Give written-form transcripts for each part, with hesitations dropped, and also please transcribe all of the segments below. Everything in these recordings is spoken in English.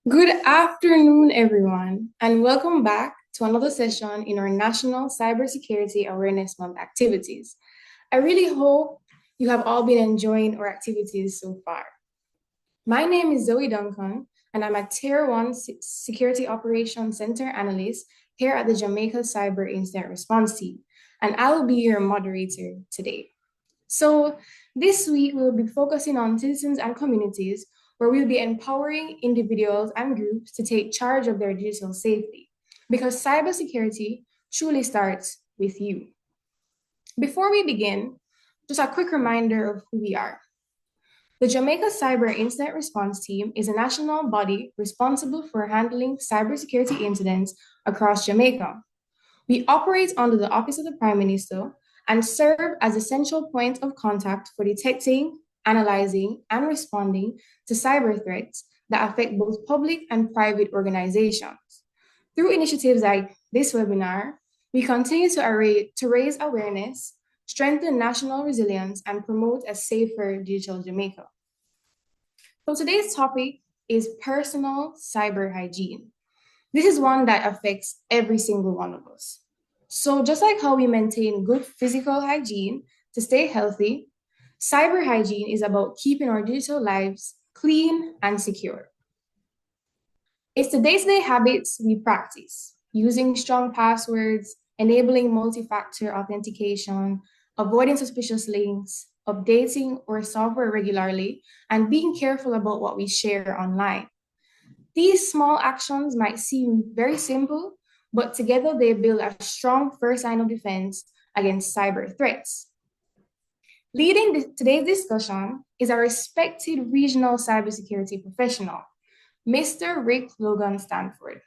Good afternoon, everyone, and welcome back to another session in our National Cybersecurity Awareness Month activities. I really hope you have all been enjoying our activities so far. My name is Zoe Duncan, and I'm a Tier 1 Security Operations Center Analyst here at the Jamaica Cyber Incident Response Team, and I will be your moderator today. So, this week we'll be focusing on citizens and communities, where we'll be empowering individuals and groups to take charge of their digital safety, because cybersecurity truly starts with you. Before we begin, just a quick reminder of who we are. The Jamaica Cyber Incident Response Team is a national body responsible for handling cybersecurity incidents across Jamaica. We operate under the Office of the Prime Minister and serve as a central point of contact for detecting, analyzing, and responding to cyber threats that affect both public and private organizations. Through initiatives like this webinar, we continue to raise awareness, strengthen national resilience, and promote a safer digital Jamaica. So today's topic is personal cyber hygiene. This is one that affects every single one of us. So, just like how we maintain good physical hygiene to stay healthy, cyber hygiene is about keeping our digital lives clean and secure. It's the day to day habits we practice, using strong passwords, enabling multi factor authentication, avoiding suspicious links, updating our software regularly, and being careful about what we share online. These small actions might seem very simple, but together they build a strong first line of defense against cyber threats. Leading today's discussion is a respected regional cybersecurity professional, Mr. Rick Logan-Stanford,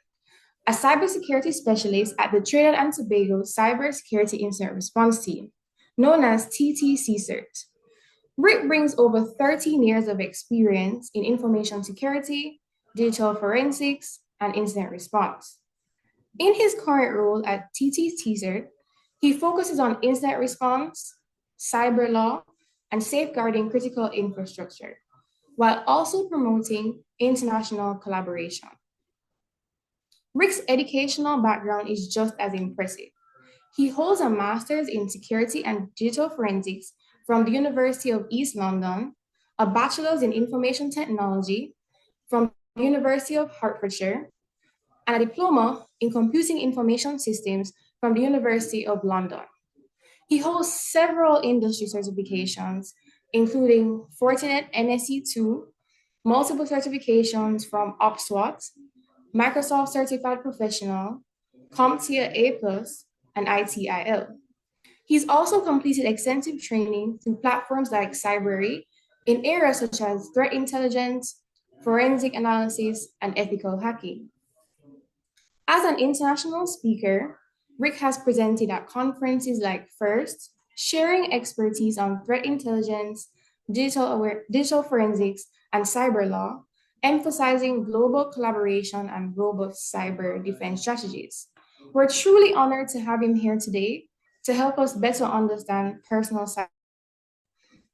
a cybersecurity specialist at the Trinidad and Tobago Cybersecurity Incident Response Team, known as TTC-CERT. Rick brings over 13 years of experience in information security, digital forensics, and incident response. In his current role at TTC-CERT, he focuses on incident response, cyber law, and safeguarding critical infrastructure, while also promoting international collaboration. Rick's educational background is just as impressive. He holds a master's in security and digital forensics from the University of East London, a bachelor's in information technology from the University of Hertfordshire, and a diploma in computing information systems from the University of London. He holds several industry certifications, including Fortinet NSE2, multiple certifications from OPSWAT, Microsoft Certified Professional, CompTIA A+, and ITIL. He's also completed extensive training through platforms like Cybery in areas such as threat intelligence, forensic analysis, and ethical hacking. As an international speaker, Rick has presented at conferences like FIRST, sharing expertise on threat intelligence, digital forensics, and cyber law, emphasizing global collaboration and robust cyber defense strategies. We're truly honored to have him here today to help us better understand personal cyber.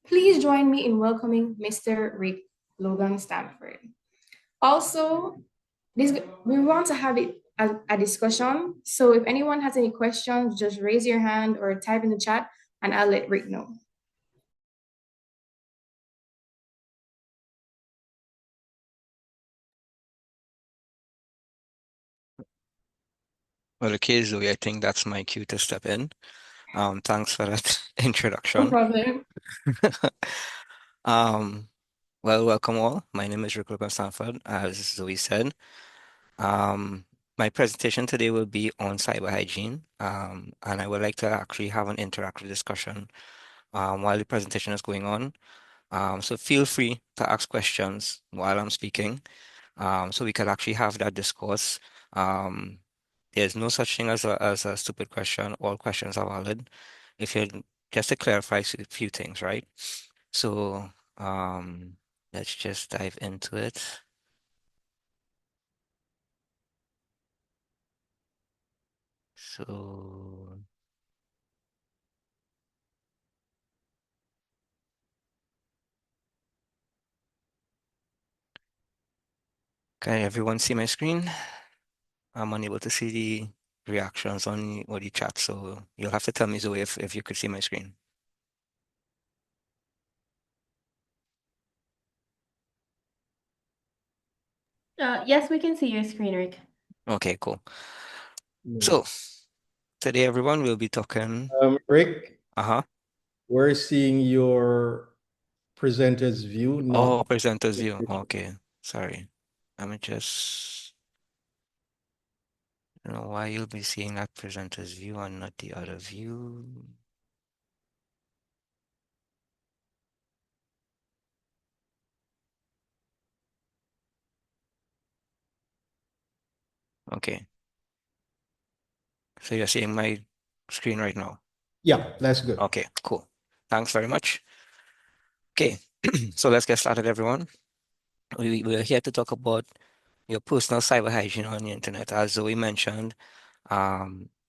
Please join me in welcoming Mr. Rick Logan-Stanford. Also, we want to have it a discussion. So if anyone has any questions, just raise your hand or type in the chat and I'll let Rick know. Well, okay, Zoe, I think that's my cue to step in. Thanks for that No introduction. problem. Um, well, welcome all. My name is Rick Logan-Stanford, as Zoe said. Um, my presentation today will be on cyber hygiene, and I would like to actually have an interactive discussion while the presentation is going on. So feel free to ask questions while I'm speaking, so we could actually have that discourse. Um, there's no such thing as a stupid question. All questions are valid. If you just to clarify a few things, right? So let's just dive into it. So Can everyone see my screen? I'm unable to see the reactions on or the chat, so you'll have to tell me, Zoe, if you could see my screen. Yes, we can see your screen, Rick. Okay, cool. No. So today, everyone, we'll be talking. Rick, Uh-huh. we're seeing your presenter's view, Oh, not presenter's view. Okay, sorry. Let me just. I don't know why you'll be seeing that presenter's view and not the other view. Okay, so you're seeing my screen right now. Yeah, that's good. Okay, cool. Thanks very much. Okay, so let's get started, everyone. We're here to talk about your personal cyber hygiene on the internet. As Zoe mentioned,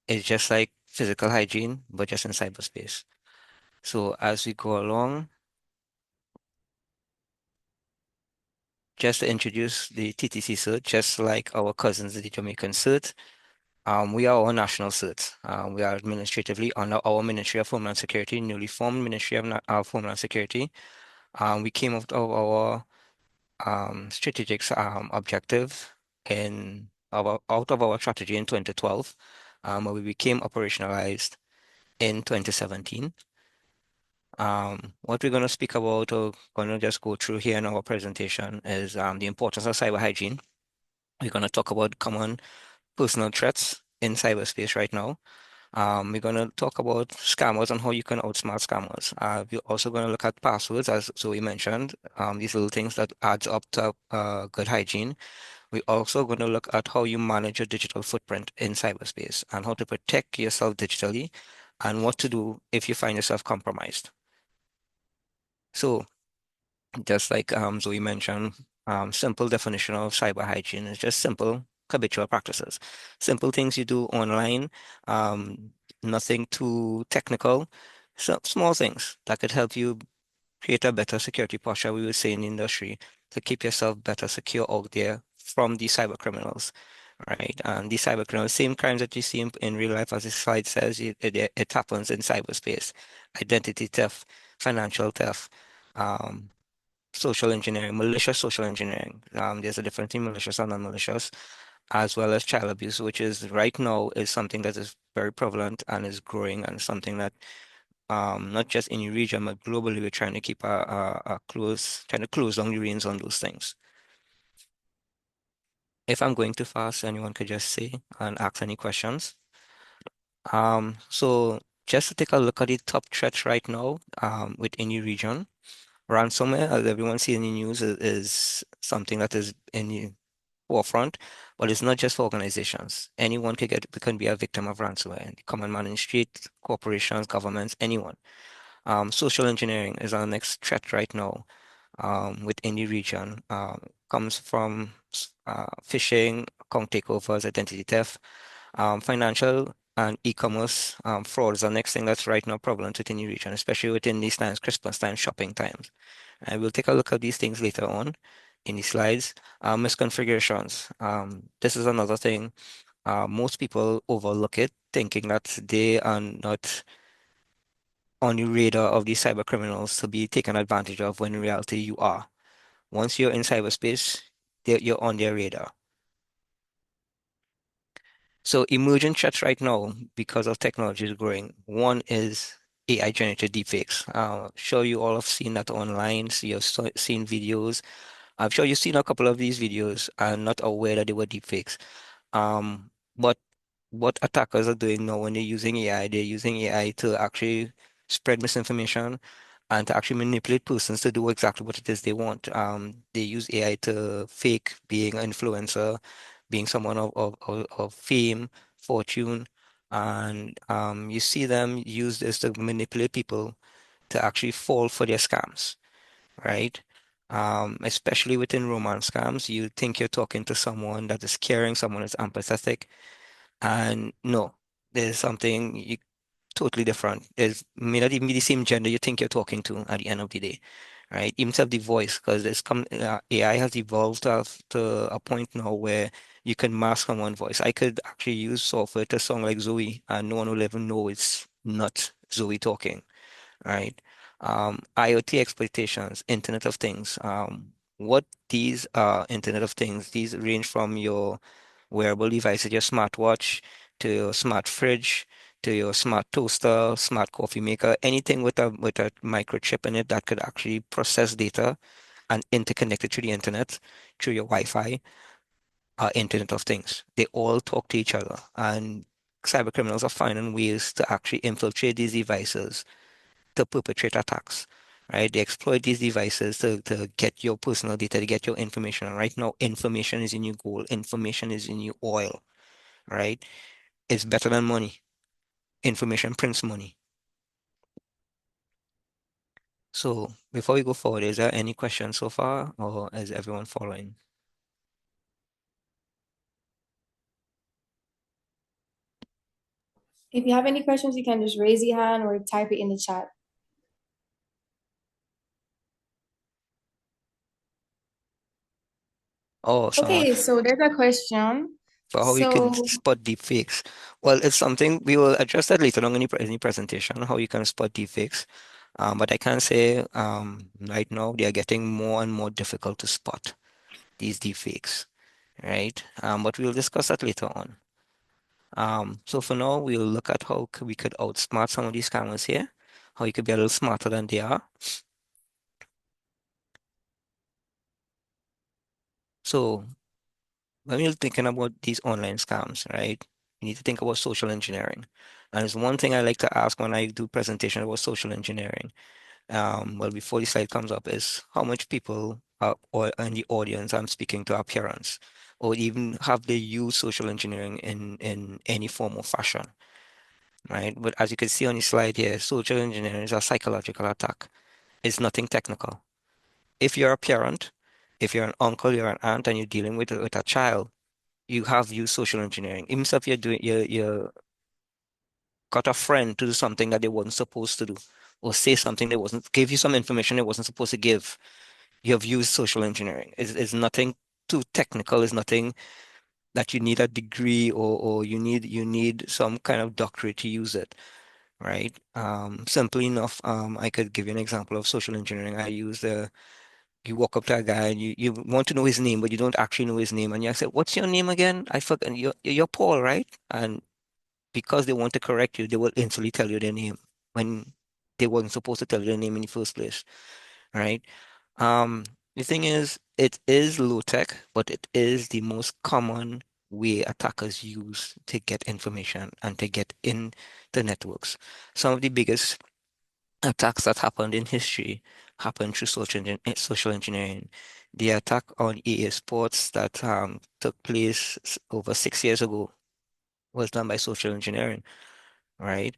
it's just like physical hygiene, but just in cyberspace. So as we go along, just to introduce the TTC cert, just like our cousins, the Jamaican cert, we are our national cert. We are administratively under our Ministry of Homeland Security, newly formed Ministry of Homeland Security. We came out of our strategic objective out of our strategy in 2012, where we became operationalized in 2017. What we're going to speak about or going to just go through here in our presentation is the importance of cyber hygiene. We're going to talk about common personal threats in cyberspace right now. We're going to talk about scammers and how you can outsmart scammers. We're also going to look at passwords, as Zoe mentioned, these little things that adds up to good hygiene. We're also going to look at how you manage your digital footprint in cyberspace and how to protect yourself digitally and what to do if you find yourself compromised. So just like Zoe mentioned, simple definition of cyber hygiene is just simple habitual practices. Simple things you do online, um, nothing too technical. So small things that could help you create a better security posture, we would say in the industry, to keep yourself better secure out there from these cyber criminals, right? And these cyber criminals, same crimes that you see in real life, as the slide says, it happens in cyberspace. Identity theft, financial theft, um, social engineering, malicious social engineering. There's a difference in malicious and non-malicious, as well as child abuse, which is right now is something that is very prevalent and is growing and something that not just in your region, but globally, we're trying to keep trying to close down the reins on those things. If I'm going too fast, anyone could just say and ask any questions. So just to take a look at the top threats right now, with any region. Ransomware, as everyone sees in the news, is something that is in the forefront, but it's not just for organizations. Anyone can be a victim of ransomware. The common man in the street, corporations, governments, anyone. Social engineering is our next threat right now, within the region. Comes from phishing, account takeovers, identity theft, financial and e-commerce fraud is the next thing that's right now prevalent within the region, especially within these times, Christmas time, shopping times. And we'll take a look at these things later on in the slides. Misconfigurations. This is another thing. Most people overlook it, thinking that they are not on the radar of these cyber criminals to be taken advantage of when in reality you are. Once you're in cyberspace, you're on their radar. So emerging threats right now, because of technology is growing, one is AI generated deepfakes. Sure you all have seen that online, so you've seen videos. I'm sure you've seen a couple of these videos and not aware that they were deepfakes. But what attackers are doing now when they're using AI, they're using AI to actually spread misinformation and to actually manipulate persons to do exactly what it is they want. They use AI to fake being an influencer, being someone of fame, fortune, and you see them use this to manipulate people to actually fall for their scams, right? Especially within romance scams, you think you're talking to someone that is caring, someone that's empathetic, and no, there's something totally different. There's may not even be the same gender you think you're talking to at the end of the day, right? Even of the voice, because AI has evolved to a point now where you can mask someone's voice. I could actually use software to sound like Zoe, and no one will ever know it's not Zoe talking, right? IoT exploitations, Internet of Things. What these Internet of Things, these range from your wearable devices, your smartwatch, to your smart fridge, to your smart toaster, smart coffee maker, anything with a microchip in it that could actually process data and interconnect it to the internet through your Wi-Fi, Internet of Things. They all talk to each other, and cyber criminals are finding ways to actually infiltrate these devices to perpetrate attacks. Right? They exploit these devices to get your personal data, to get your information. And right now, information is in your gold, information is in your oil, right? It's better than money. Information prints money. So before we go forward, is there any questions so far, or is everyone following? If you have any questions, you can just raise your hand or type it in the chat. Oh, someone Okay, so there's a question. for how you can So, spot deepfakes. Well, it's something we will address that later on in any presentation, how you can spot deepfakes. But I can say right now they are getting more and more difficult to spot these deepfakes, right? But we'll discuss that later on. So for now, we'll look at how we could outsmart some of these scammers here, how you could be a little smarter than they are. So when you're thinking about these online scams, right, you need to think about social engineering. And it's one thing I like to ask when I do presentation about social engineering. Well, before the slide comes up, is how much people or in the audience I'm speaking to are parents, or even have they used social engineering in any form or fashion, right? But as you can see on the slide here, social engineering is a psychological attack. It's nothing technical. If you're a parent, if you're an uncle, you're an aunt, and you're dealing with a child, you have used social engineering. Even if you're doing you got a friend to do something that they wasn't supposed to do, or say something they wasn't, give you some information they wasn't supposed to give. You have used social engineering. It's nothing too technical. It's nothing that you need a degree, or you need some kind of doctorate to use it, right? Simply enough, I could give you an example of social engineering. I use you walk up to a guy and you want to know his name, but you don't actually know his name. And you say, "What's your name again?" I forgot. You're Paul, right? And because they want to correct you, they will instantly tell you their name when they weren't supposed to tell you their name in the first place, right? Um, the thing is, it is low tech, but it is the most common way attackers use to get information and to get in the networks. Some of the biggest attacks that happened in history happened through social engineering. The attack on EA Sports that took place over 6 years ago was done by social engineering, right?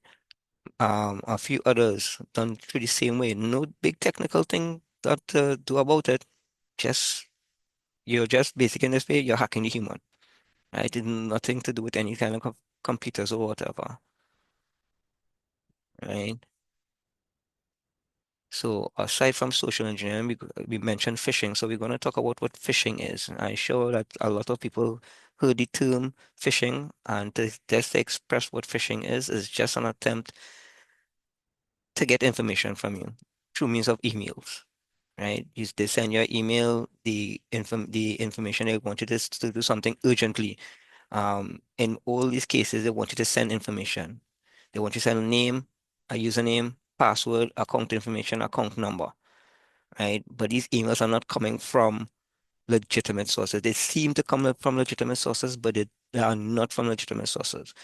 A few others done through the same way. No big technical thing that to do about it. Just you're just basically in this way, you're hacking the human, right? It's nothing to do with any kind of computers or whatever, right? So aside from social engineering, we mentioned phishing. So we're going to talk about what phishing is. I'm sure that a lot of people heard the term phishing, and just to express what phishing is just an attempt to get information from you through means of emails, right? They send you an email, the information they want you to do something urgently. In all these cases, they want you to send information. They want you to send a name, a username, password, account information, account number, right? But these emails are not coming from legitimate sources. They seem to come from legitimate sources, but they are not from legitimate sources.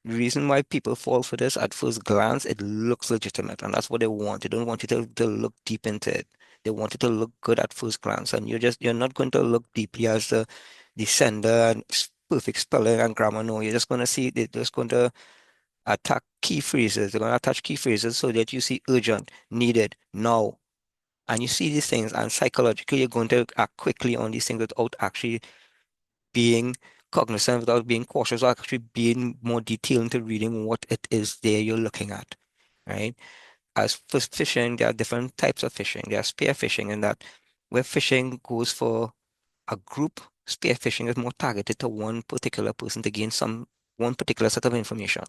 The reason why people fall for this at first glance, it looks legitimate, and that's what they want. They don't want you to look deep into it. They want it to look good at first glance, and you're not going to look deeply as the sender and perfect spelling and grammar. No, you're just going to see they're just going to attack key phrases. They're going to attach key phrases so that you see urgent, needed, now. And you see these things, and psychologically, you're going to act quickly on these things without actually being cognizant, without being cautious, or actually being more detailed into reading what it is there you're looking at, right? as for phishing, there are different types of phishing. There are spear phishing, and that where phishing goes for a group. Spear phishing is more targeted to one particular person to gain one particular set of information.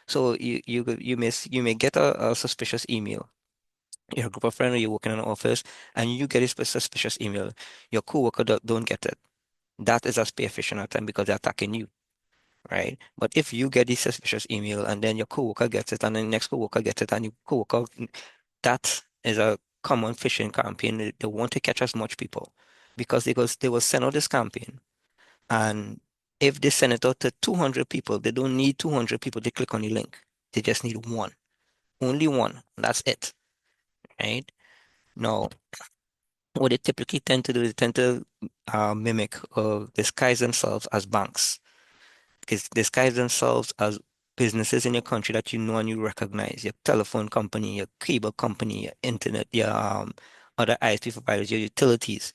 So you may get a suspicious email. You're a group of friends, or you work in an office, and you get a suspicious email. Your coworker don't get it. That is a spear phishing attempt because they're attacking you, right? But if you get this suspicious email and then your coworker gets it, and then the next coworker gets it, and your coworker, that is a common phishing campaign. They want to catch as much people because they will send out this campaign, and if they send it out to 200 people, they don't need 200 people to click on the link. They just need one, only one. That's it, right? Now, what they typically tend to do is tend to mimic or disguise themselves as banks, disguise themselves as businesses in your country that you know and you recognize, your telephone company, your cable company, your internet, your other ISP providers, your utilities,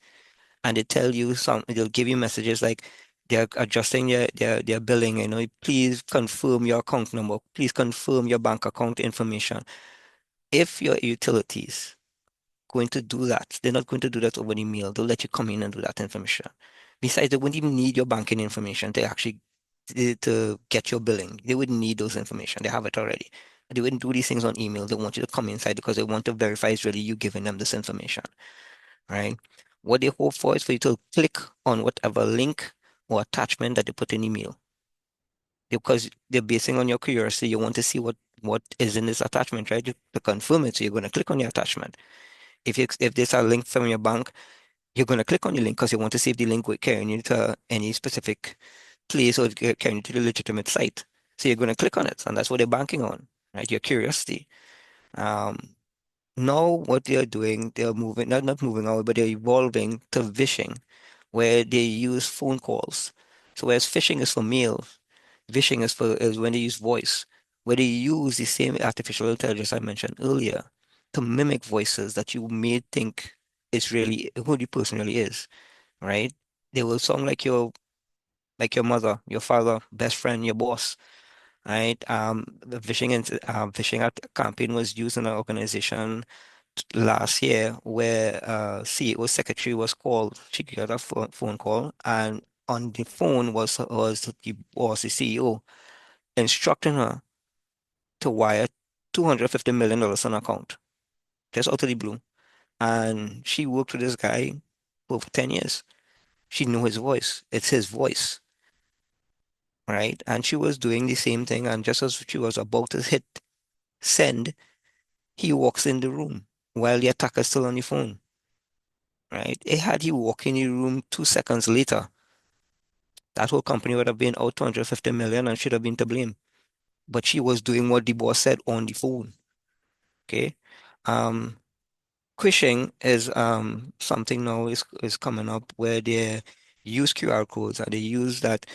and they tell you they'll give you messages like they're adjusting their billing, please confirm your account number, please confirm your bank account information. If your utilities going to do that. They're not going to do that over email. They'll let you come in and do that information. Besides, they wouldn't even need your banking information to actually to get your billing. They wouldn't need those information. They have it already. They wouldn't do these things on email. They want you to come inside because they want to verify it's really you giving them this information, right? What they hope for is for you to click on whatever link or attachment that they put in email. Because they're basing on your curiosity, you want to see what is in this attachment, right? To confirm it, so you're going to click on the attachment. If there's a link from your bank, you're going to click on the link because you want to see if the link will carry you to any specific place or carry you to the legitimate site. So you're going to click on it, and that's what they're banking on, right? Your curiosity. Um, Now what they're doing, they're moving, not moving out, but they're evolving to phishing, where they use phone calls. So whereas phishing is for mail, phishing is when they use voice, where they use the same artificial intelligence I mentioned earlier to mimic voices that you may think is really who the person really is, right? They will sound like your mother, your father, best friend, your boss, right? The phishing campaign was used in an organization last year where CEO secretary was called. She got a phone call, and on the phone was the CEO instructing her to wire $250 million on account, just out of the blue. And she worked with this guy for over 10 years. She knew his voice. It's his voice, right? And she was doing the same thing. And just as she was about to hit send, he walks in the room while the attacker's still on the phone, right? Had he walked in the room 2 seconds later, that whole company would have been out 250 million and should have been to blame. But she was doing what the boss said on the phone. Okay. Um, Phishing is something now is coming up where they use QR codes, and they use that.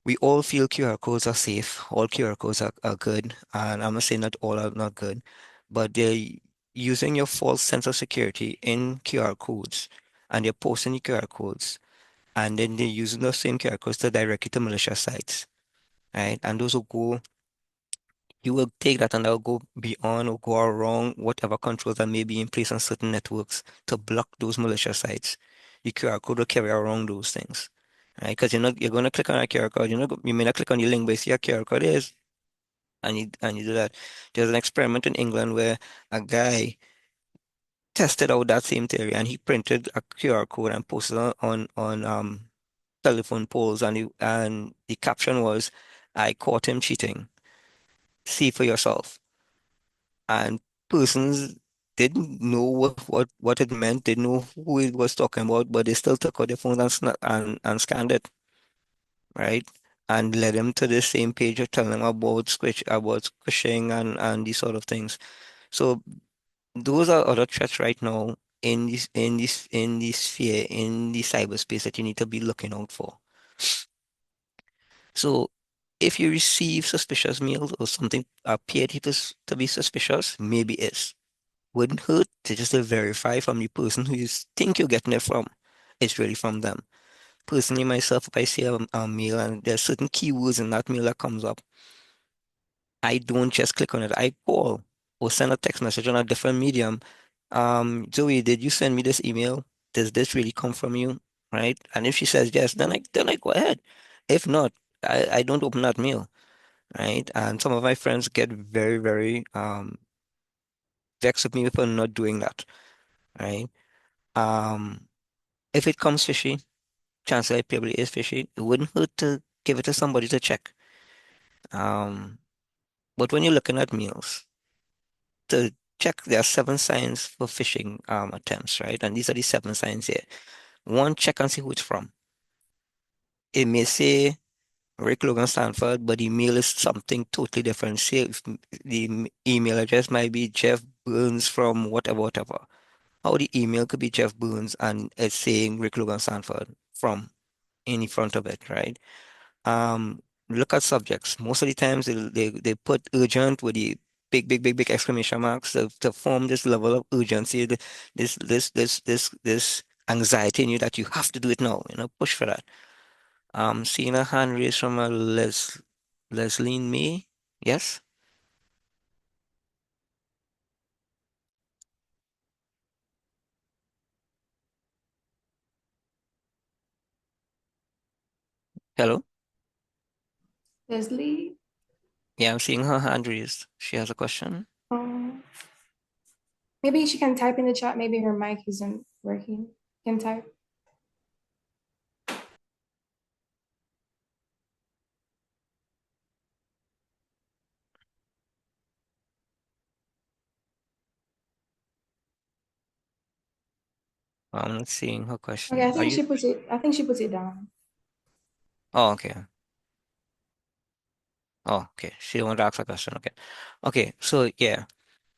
We all feel QR codes are safe. All QR codes are good. And I'm not saying that all are not good, but they're using your false sense of security in QR codes, and they're posting the QR codes, and then they're using those same QR codes to direct you to malicious sites, right? And those will go, you will take that and that will go beyond or go around whatever controls that may be in place on certain networks to block those malicious sites. The QR code will carry around those things, right? Because you're going to click on a QR code. You may not click on the link, but you see a QR code is, and you do that. There's an experiment in England where a guy tested out that same theory, and he printed a QR code and posted it on telephone poles, and the caption was, "I caught him cheating. See for yourself." And persons didn't know what it meant, didn't know who it was talking about, but they still took out their phones and scanned it, right? And led them to the same page of telling them about squishing and these sort of things. So those are other threats right now in this sphere, in the cyberspace that you need to be looking out for. So if you receive suspicious mails or something appear to be suspicious, maybe it's wouldn't hurt to just to verify from the person who you think you're getting it from. It's really from them. Personally, myself, if I see a mail and there's certain keywords in that mail that comes up, I don't just click on it. I call. or send a text message on a different medium. Zoe, did you send me this email? Does this really come from you? Right? And if she says yes, then I go ahead. If not, I don't open that mail. Right? And some of my friends get very, very vexed with me for not doing that. Right? Um, if it comes fishy, chances are it probably is fishy. It wouldn't hurt to give it to somebody to check. Um, but when you're looking at meals, to check, there are 7 signs for phishing attempts, right? And these are the 7 signs here. One, check and see who it's from. It may say Rick Logan-Stanford, but the email is something totally different. Say if the email address might be Jeff Burns from whatever, whatever. How the email could be Jeff Burns and it's saying Rick Logan-Stanford from in the front of it, right? Um, Look at subjects. Most of the times they put urgent with the big exclamation marks to form this level of urgency, this anxiety in you that you have to do it now, push for that. Seeing a hand raised from a Leslie May. Yes? Hello? Leslie, Yeah, I'm seeing her hand raised. She has a question. um, maybe she can type in the chat. Maybe her mic isn't working. Can type. I'm not seeing her Okay, question. Are you? I think she puts it down. Oh, okay. Oh, okay. She don't want to ask a question. Okay. Okay. So yeah.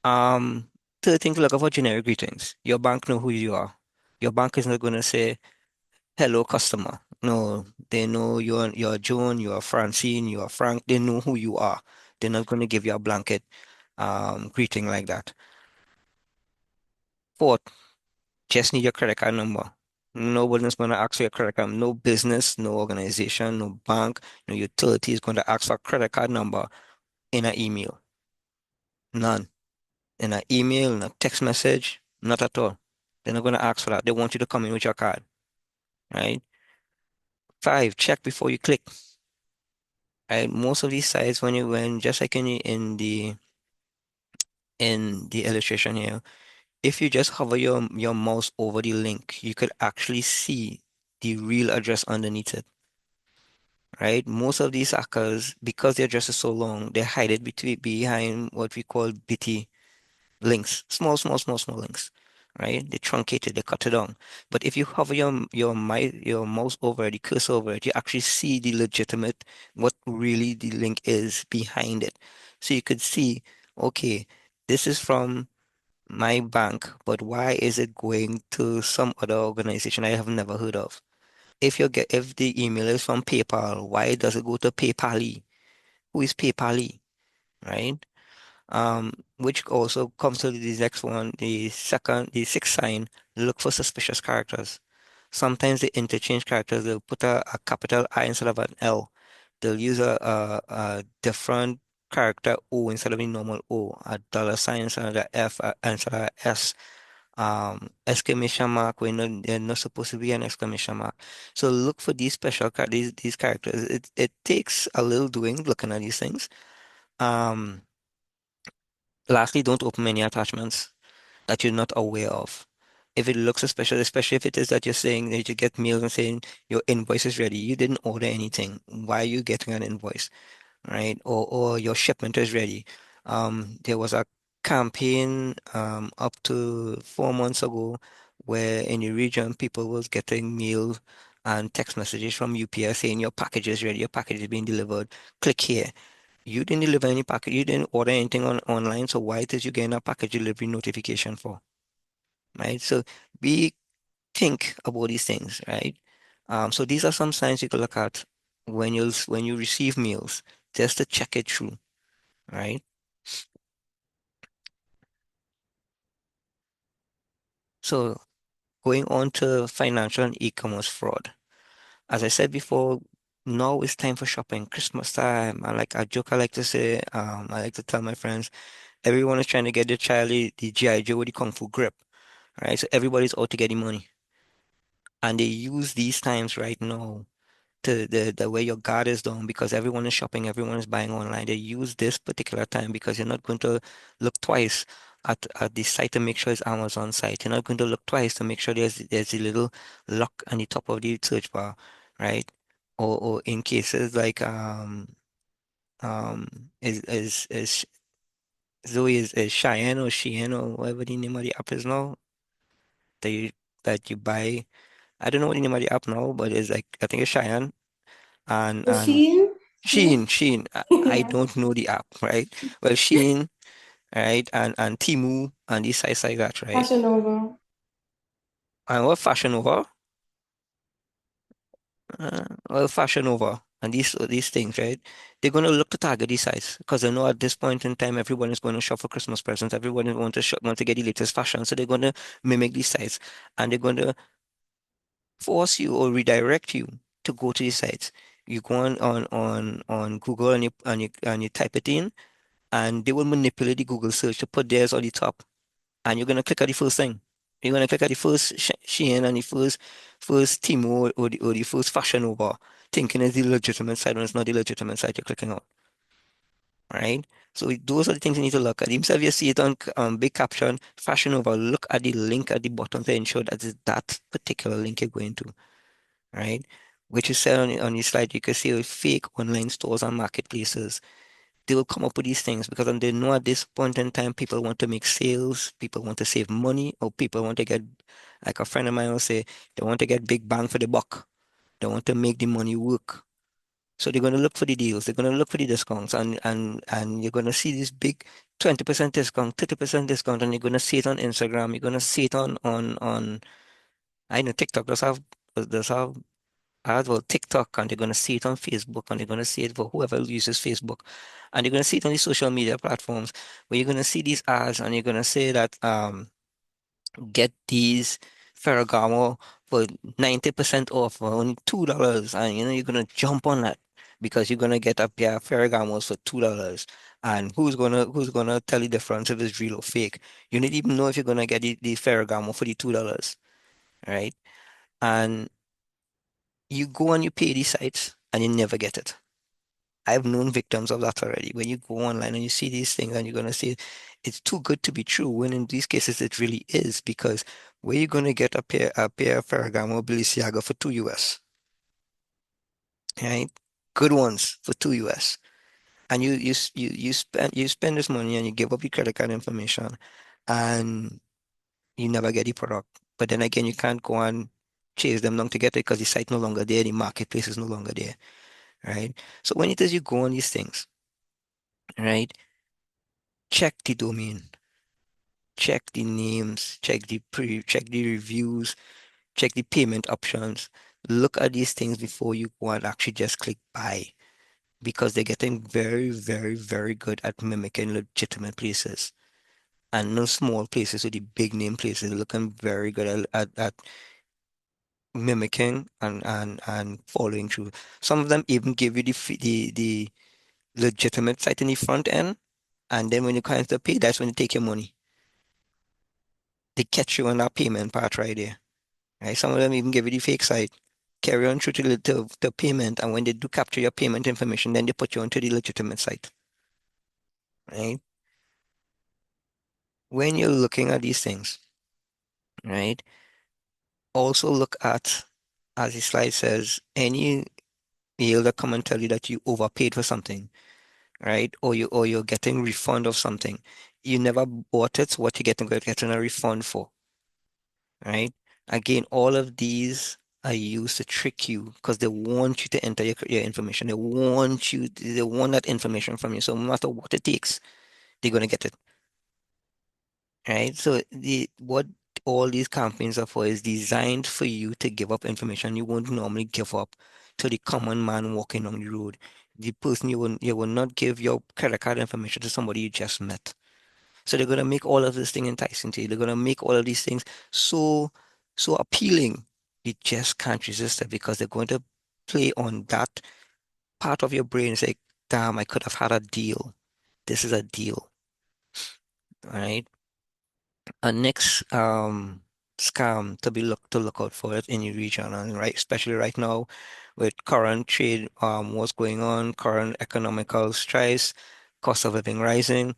Um, Third thing to look out for generic greetings. Your bank know who you are. Your bank is not going to say, hello, customer. No, they know you're Joan, you're Francine, you're Frank. They know who you are. They're not going to give you a blanket greeting like that. Fourth, just need your credit card number. Nobody's going to ask for your credit card. No business, no organization, no bank, no utility is going to ask for a credit card number in an email. None. In an email, in a text message, not at all. They're not going to ask for that. They want you to come in with your card, right? Five, check before you click. Right? Most of these sites, when just like in the illustration here, if you just hover your mouse over the link, you could actually see the real address underneath it, right? Most of these hackers, because their address is so long, they hide it behind what we call BT links, small links, right? They truncate it, they cut it down. But if you hover your mouse over it, the cursor over it, you actually see the legitimate, what really the link is behind it. So you could see, okay, this is from my bank, but why is it going to some other organization I have never heard of? If the email is from PayPal, why does it go to PayPal? Who is PayPal? Right? Which also comes to the next one, the sixth sign, look for suspicious characters. Sometimes they interchange characters. They'll put a capital I instead of an L. They'll use a different character O instead of a normal O, a dollar sign instead of the F instead of a S, exclamation mark when they're not supposed to be an exclamation mark. So look for these these characters. It takes a little doing looking at these things. Um, Lastly, don't open many attachments that you're not aware of. If it looks suspicious, especially if it is that you're saying that you get mails and saying your invoice is ready, you didn't order anything. Why are you getting an invoice, right? Or your shipment is ready. There was a campaign up to 4 months ago where in the region people was getting mail and text messages from UPS saying your package is ready, your package is being delivered. Click here. You didn't deliver any package, you didn't order anything online, so why did you get a package delivery notification for? Right? So we think about these things, right? So these are some signs you can look at when you receive mails, just to check it through, right? So going on to financial and e-commerce fraud. As I said before, now it's time for shopping, Christmas time. I like a joke I like to say, I like to tell my friends, Everyone is trying to get their child the G.I. Joe with the Kung Fu grip, right? So everybody's out to get the money. And they use these times right now to the way your guard is down because everyone is shopping, everyone is buying online. They use this particular time because you're not going to look twice at the site to make sure it's Amazon site. You're not going to look twice to make sure there's a little lock on the top of the search bar, right? Or in cases like is Zoe is Cheyenne or Shein or whatever the name of the app is now that you buy. I don't know what the name of the app now, but it's like I think it's Cheyenne and Machine? Sheen. I Yeah. don't know the app, right? Well, Sheen, right, and Timu and these sites like that, right? Fashion Nova. And what Fashion Over? Well, Fashion Over and these things, right? They're going to look to target these sites because they know at this point in time everyone is going to shop for Christmas presents. Everyone is want to get the latest fashion, so they're going to mimic these sites and they're going to force you or redirect you to go to these sites. You go on Google and you type it in and they will manipulate the Google search to put theirs on the top. And you're gonna click on the first thing. You're gonna click on the first Shein and the first Temu or the first Fashion Over, thinking it's the legitimate site when it's not the legitimate site you're clicking on. Right? So those are the things you need to look at. Even if you see it on big caption, Fashion Over, look at the link at the bottom to ensure that it's that particular link you're going to. Right? Which is said on the slide, you can see fake online stores and marketplaces they will come up with these things because they know at this point in time people want to make sales, people want to save money, or people want to get, like a friend of mine will say, they want to get big bang for the buck. They want to make the money work. So they're going to look for the deals, they're going to look for the discounts, and you're going to see this big 20% discount, 30% discount, and you're going to see it on Instagram, you're going to see it on I know TikTok does have as well TikTok, and they're going to see it on Facebook, and they're going to see it for whoever uses Facebook, and you're going to see it on the social media platforms where you're going to see these ads, and you're going to say that get these Ferragamo for 90% off for only $2, and you're going to jump on that because you're going to get a pair of Ferragamos for $2. And who's gonna tell you the difference if it's real or fake? You don't even know if you're gonna get the Ferragamo for the $2, right? And you go and you pay these sites and you never get it. I've known victims of that already. When you go online and you see these things and you're gonna say it's too good to be true, when in these cases it really is, because where you gonna get a pair of Ferragamo Balenciaga for 2 US, right? Good ones for 2 US. And you spend this money and you give up your credit card information and you never get the product. But then again, you can't go and chase them down to get it because the site no longer there, the marketplace is no longer there, right? So when it is you go on these things, right? Check the domain, check the names, check the reviews, check the payment options. Look at these things before you go and actually just click buy because they're getting very, very, very good at mimicking legitimate places. And no small places with the big name places are looking very good at mimicking and following through. Some of them even give you the legitimate site in the front end, and then when you come to pay, that's when they take your money. They catch you on that payment part right there. Right? Some of them even give you the fake site. Carry on through to payment, and when they do capture your payment information, then they put you onto the legitimate site. Right? When you're looking at these things, right? Also look at, as the slide says, any deal that come and tell you that you overpaid for something, right? Or you're getting refund of something. You never bought it, so what you getting a refund for, right? Again, all of these are used to trick you because they want you to enter your information. They want that information from you. So no matter what it takes, they're gonna get it, right? So what all these campaigns are for is designed for you to give up information you won't normally give up to the common man walking on the road. The person you will not give your credit card information to somebody you just met. So they're gonna make all of this thing enticing to you. They're gonna make all of these things so appealing. You just can't resist it because they're going to play on that part of your brain and say, damn, I could have had a deal. This is a deal. right? A next scam to look out for it in your region, and right, especially right now with current trade, what's going on, current economical stress, cost of living rising,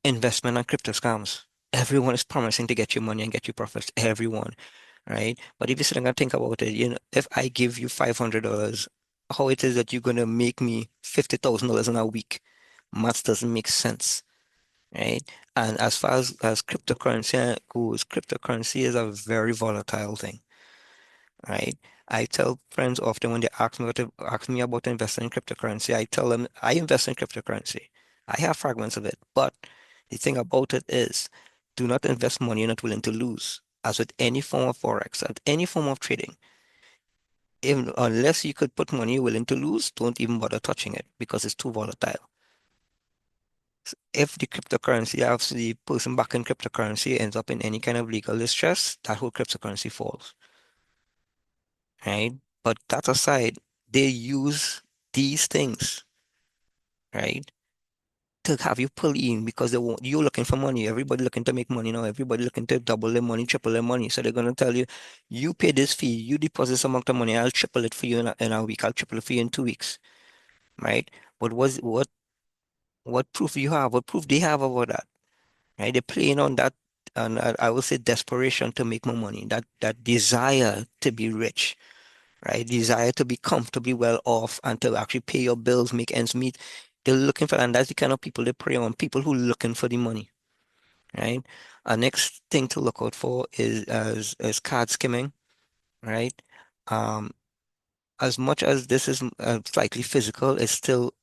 investment and crypto scams. Everyone is promising to get you money and get you profits. Everyone, right? But if you sit and think about it, if I give you $500, how it is that you're gonna make me $50,000 in a week? Maths doesn't make sense, right? And as far as cryptocurrency goes, cryptocurrency is a very volatile thing, right? I tell friends often when they ask me about investing in cryptocurrency, I tell them I invest in cryptocurrency. I have fragments of it, but the thing about it is, do not invest money you're not willing to lose. As with any form of forex, at any form of trading, unless you could put money you're willing to lose, don't even bother touching it because it's too volatile. If the cryptocurrency, after the person back in cryptocurrency ends up in any kind of legal distress, that whole cryptocurrency falls, right? But that aside, they use these things, right, to have you pull in because they want you're looking for money. Everybody looking to make money now. Everybody looking to double their money, triple their money. So they're gonna tell you, you pay this fee, you deposit some amount of money, I'll triple it for you in a week, I'll triple it for you in 2 weeks, right? But what proof you have? What proof they have about that? Right? They're playing on that, and I would say desperation to make more money, that desire to be rich, right? Desire to be comfortably well off and to actually pay your bills, make ends meet. They're looking for, and that's the kind of people they prey on, people who are looking for the money, right? Our next thing to look out for is card skimming, right? Um, as much as this is slightly physical, it's still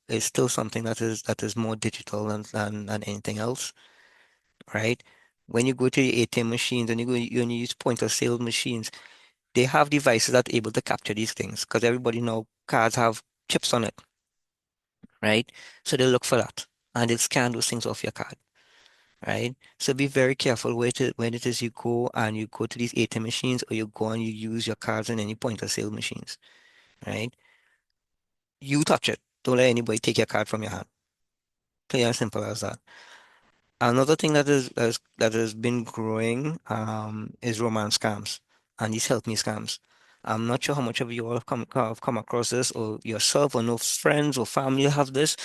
something that is more digital than anything else, right? When you go to the ATM machines and you use point of sale machines, they have devices that are able to capture these things because everybody know cards have chips on it, right? So they look for that and they'll scan those things off your card, right? So be very careful when it is you go to these ATM machines or you go and you use your cards in any point of sale machines, right? You touch it. Don't let anybody take your card from your hand. Plain and simple as that. Another thing that has been growing is romance scams and these help me scams. I'm not sure how much of you all have come across this or yourself or know friends or family have this,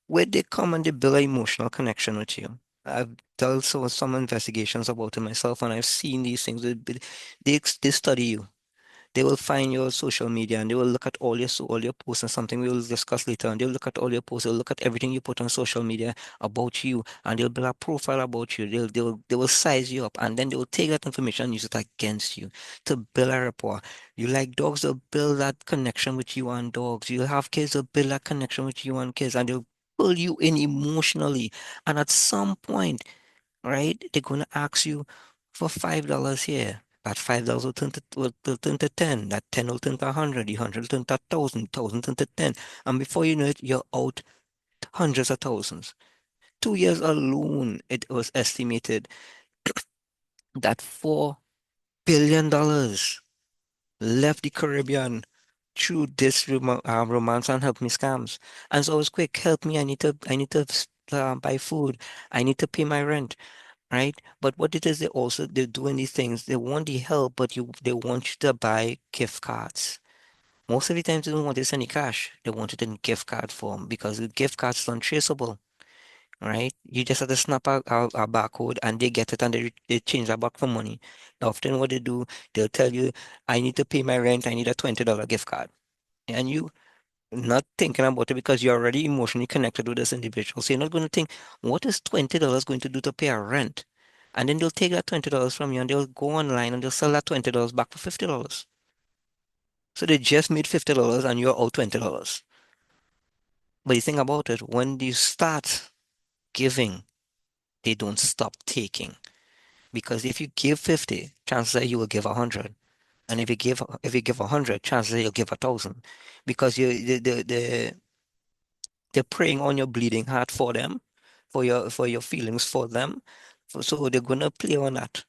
where they come and they build an emotional connection with you. I've done some investigations about it myself and I've seen these things. They study you. They will find your social media and they will look at all your posts and something we will discuss later. And they'll look at all your posts, they'll look at everything you put on social media about you, and they'll build a profile about you. They will size you up, and then they will take that information and use it against you to build a rapport. You like dogs, they'll build that connection with you and dogs. You have kids, they'll build that connection with you and kids, and they'll pull you in emotionally. And at some point, right? They're gonna ask you for $5 here. That $5 will turn to 10. That 10 will turn to 100. The 100 will turn to 1,000. 1,000 turn to 10. And before you know it, you're out hundreds of thousands. 2 years alone, it was estimated that $4 billion left the Caribbean through this romance and help me scams. And so it's quick, help me. I need to buy food. I need to pay my rent. Right? But what it is, they're doing these things. They want the help, but they want you to buy gift cards. Most of the time, they don't want to send you cash. They want it in gift card form because the gift cards is untraceable. Right? You just have to snap a barcode and they get it and they change that back for money. Often, what they do, they'll tell you, "I need to pay my rent. I need a $20 gift card," and you not thinking about it because you're already emotionally connected with this individual. So you're not going to think, what is $20 going to do to pay a rent? And then they'll take that $20 from you and they'll go online and they'll sell that $20 back for $50. So they just made $50 and you're out $20. But you think about it, when you start giving, they don't stop taking. Because if you give 50, chances are you will give 100. And if you give 100, chances are you'll give 1,000. Because they're preying on your bleeding heart for them, for your feelings for them. So they're gonna play on that,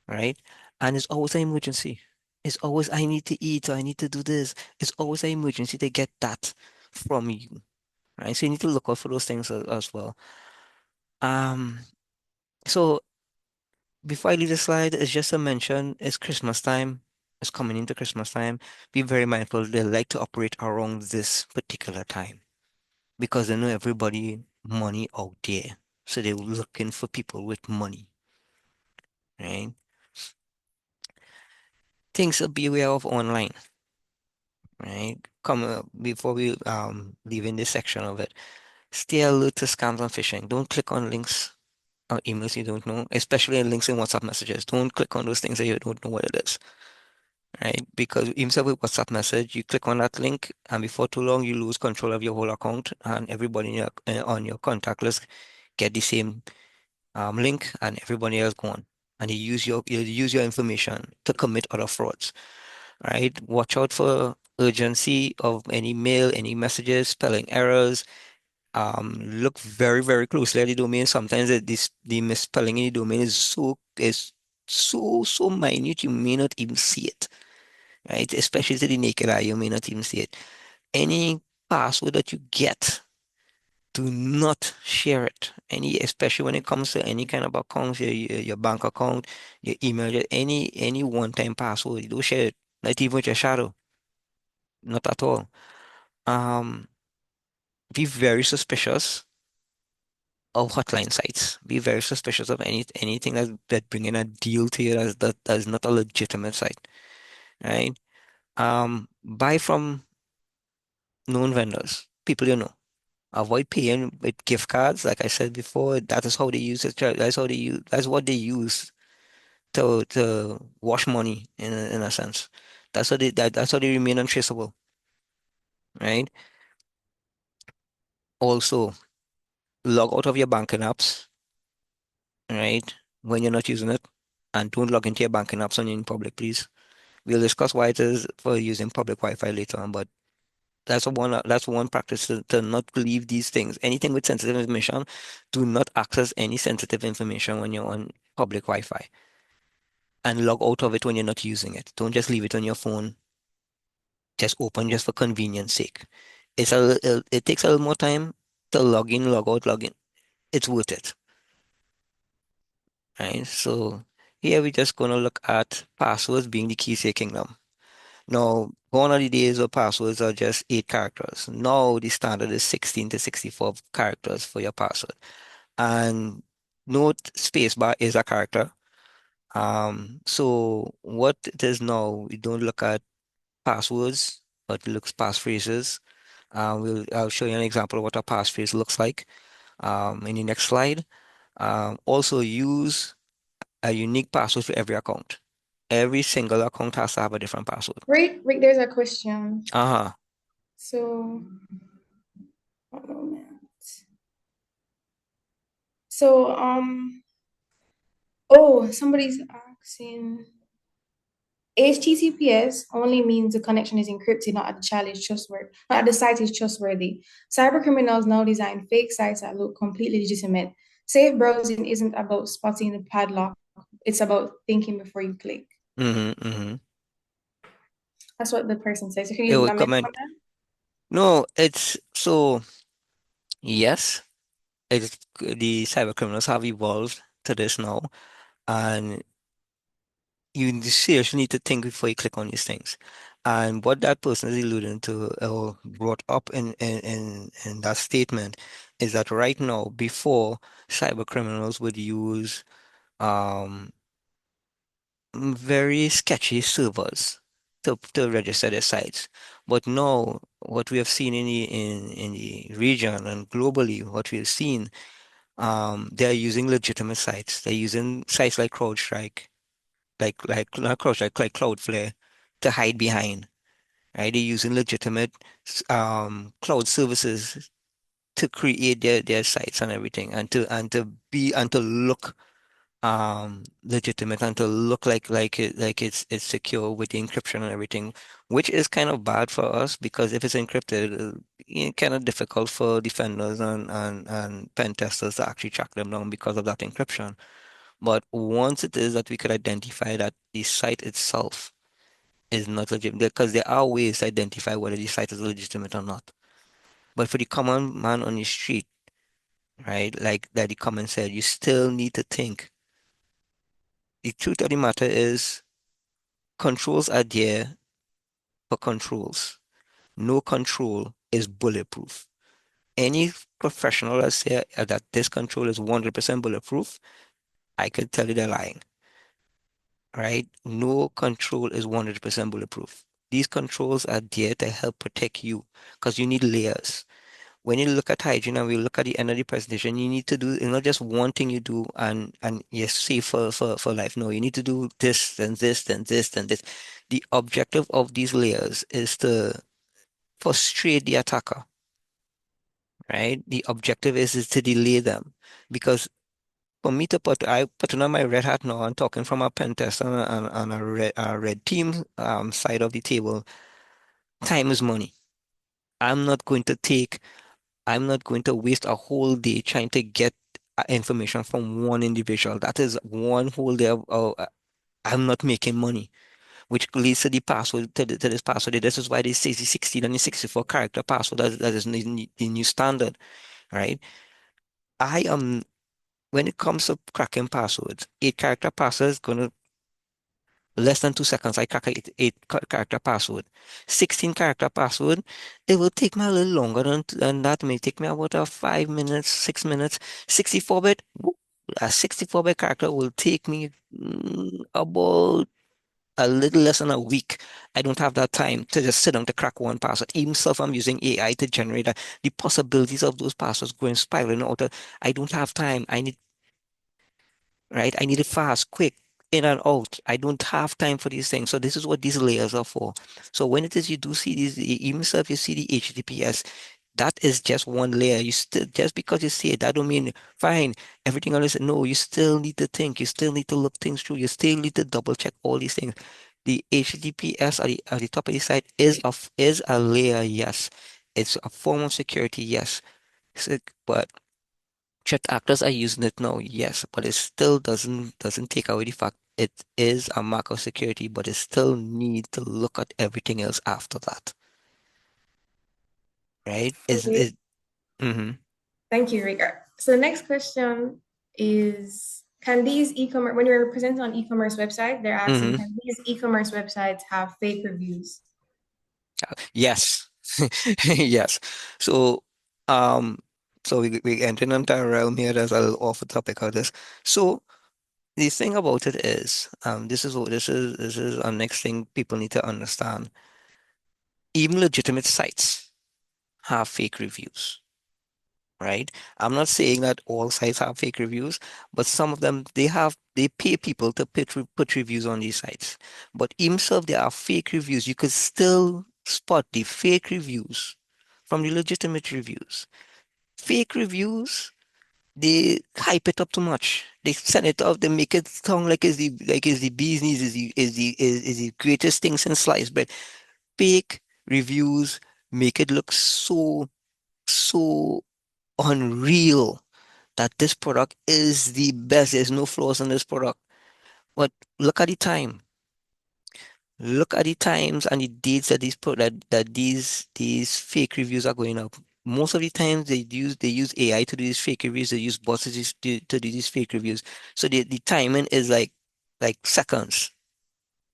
right? And it's always an emergency. It's always I need to eat or I need to do this. It's always an emergency to get that from you, right? So you need to look out for those things as well. So before I leave the slide, it's just a mention, it's Christmas time. It's coming into Christmas time. Be very mindful. They like to operate around this particular time because they know everybody money out there. So they're looking for people with money, right? Things to be aware of online, right? Before we leave in this section of it, stay alert to scams and phishing. Don't click on links or emails you don't know, especially links in WhatsApp messages. Don't click on those things that you don't know what it is, right? Because even so with WhatsApp message, you click on that link, and before too long, you lose control of your whole account, and everybody on your contact list get the same link, and everybody else gone. And you use your information to commit other frauds, right? Watch out for urgency of any mail, any messages, spelling errors. Look very, very closely at the domain. Sometimes the misspelling in the domain is so minute you may not even see it, right? Especially to the naked eye, you may not even see it. Any password that you get, do not share it. Especially when it comes to any kind of accounts, your bank account, your email, any one-time password, you don't share it. Not even with your shadow, not at all. Um, be very suspicious of hotline sites. Be very suspicious of anything that bringing a deal to you that's not a legitimate site, right? Buy from known vendors, people you know. Avoid paying with gift cards. Like I said before, that is how they use it. That's what they use to wash money in a sense. That's how they remain untraceable, right? Also, log out of your banking apps, right? When you're not using it, and don't log into your banking apps when you're in public, please. We'll discuss why it is for using public Wi-Fi later on, but that's one practice to not leave these things. Anything with sensitive information, do not access any sensitive information when you're on public Wi-Fi. And log out of it when you're not using it. Don't just leave it on your phone, just open just for convenience sake. It takes a little more time to log in, log out, log in. It's worth it, right? So here we're just gonna look at passwords being the key to your kingdom. Now, gone are the days where passwords are just 8 characters. Now the standard is 16 to 64 characters for your password. And note spacebar is a character. So what it is now, we don't look at passwords, but we look at passphrases. I'll show you an example of what a passphrase looks like in the next slide. Also use a unique password for every account. Every single account has to have a different password. Rick, there's a question. Uh-huh. So, one moment. So, somebody's asking, HTTPS only means the connection is encrypted, not that the child is trustworthy, not that the site is trustworthy. Cyber criminals now design fake sites that look completely legitimate. Safe browsing isn't about spotting the padlock, it's about thinking before you click. Mm-hmm, mm-hmm. That's what the person says. So can It you would comment comment. on that? No, it's so yes, the cyber criminals have evolved to this now, and you seriously need to think before you click on these things. And what that person is alluding to or brought up in that statement is that right now, before cyber criminals would use um very sketchy servers to register their sites. But now, what we have seen in the region and globally, what we have seen, they're using legitimate sites. They're using sites like CrowdStrike, like not CrowdStrike, like Cloudflare, to hide behind. Right? They're using legitimate cloud services to create their sites and everything, and to look legitimate and to look like it's secure with the encryption and everything, which is kind of bad for us because if it's encrypted, kind of difficult for defenders and pen testers to actually track them down because of that encryption. But once it is that we could identify that the site itself is not legitimate, because there are ways to identify whether the site is legitimate or not. But for the common man on the street, right? Like that the comment said, you still need to think. The truth of the matter is controls are there for controls. No control is bulletproof. Any professional that say that this control is 100% bulletproof, I could tell you they're lying, right? No control is 100% bulletproof. These controls are there to help protect you because you need layers. When you look at hygiene and we look at the end of the presentation, you need to do it's not just one thing you do and you're safe for life. No, you need to do this and this and this and this. The objective of these layers is to frustrate the attacker, right? The objective is to delay them. Because for me to I put on my red hat now and talking from a pen test and a red team side of the table, time is money. I'm not going to take I'm not going to waste a whole day trying to get information from one individual. That is one whole day of I'm not making money, which leads to the password, to this password. This is why they say the 16 and the 64 character password. That is the new standard, right? I am, when it comes to cracking passwords, 8 character password is going to less than 2 seconds. I crack a character password. 16 character password, it will take me a little longer than that. It may take me about 5 minutes, 6 minutes. 64-bit, a 64-bit character will take me about a little less than a week. I don't have that time to just sit down to crack one password. Even so, if I'm using AI to generate that, the possibilities of those passwords going spiraling out. I don't have time. I need right? I need it fast, quick, in and out. I don't have time for these things. So this is what these layers are for. So when it is you do see these, even so if you see the HTTPS, that is just one layer. You still just because you see it, that don't mean fine. Everything else, no, you still need to think. You still need to look things through. You still need to double check all these things. The HTTPS at the top of the site is a layer, yes. It's a form of security, yes. But threat actors are using it now, yes, but it still doesn't take away the fact it is a mark of security, but it still need to look at everything else after that, right? Okay, Mm-hmm, thank you, Rick. So the next question is, can these e-commerce, when you're presenting on e-commerce website, they're asking, mm-hmm. can these e-commerce websites have fake reviews? Yes, yes. So, um, so we entering into a realm here that's a little off the topic of this. So the thing about it is, this is our next thing people need to understand. Even legitimate sites have fake reviews, right? I'm not saying that all sites have fake reviews, but some of them they pay people to put reviews on these sites. But even so, if there are fake reviews, you could still spot the fake reviews from the legitimate reviews. Fake reviews, they hype it up too much. They send it up, they make it sound like it's the bee's knees, is the greatest thing since sliced bread. Fake reviews make it look so unreal that this product is the best. There's no flaws in this product. But look at the time. Look at the times and the dates that these fake reviews are going up. Most of the times they use AI to do these fake reviews. They use bots to do these fake reviews. So the timing is like seconds,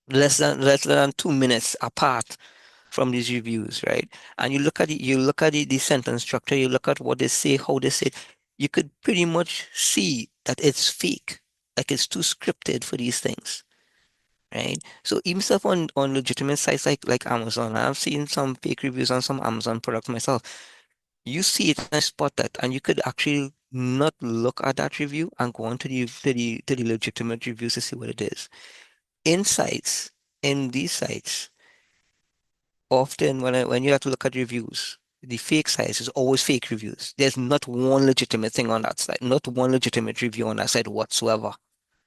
less than 2 minutes apart from these reviews, right? And you look at the sentence structure, you look at what they say, how they say it, you could pretty much see that it's fake, like it's too scripted for these things, right? So even stuff on legitimate sites like Amazon, I've seen some fake reviews on some Amazon products myself. You see it and I spot that, and you could actually not look at that review and go on to the legitimate reviews to see what it is. Insights in these sites often when you have to look at reviews, the fake sites is always fake reviews. There's not one legitimate thing on that site, not one legitimate review on that site whatsoever.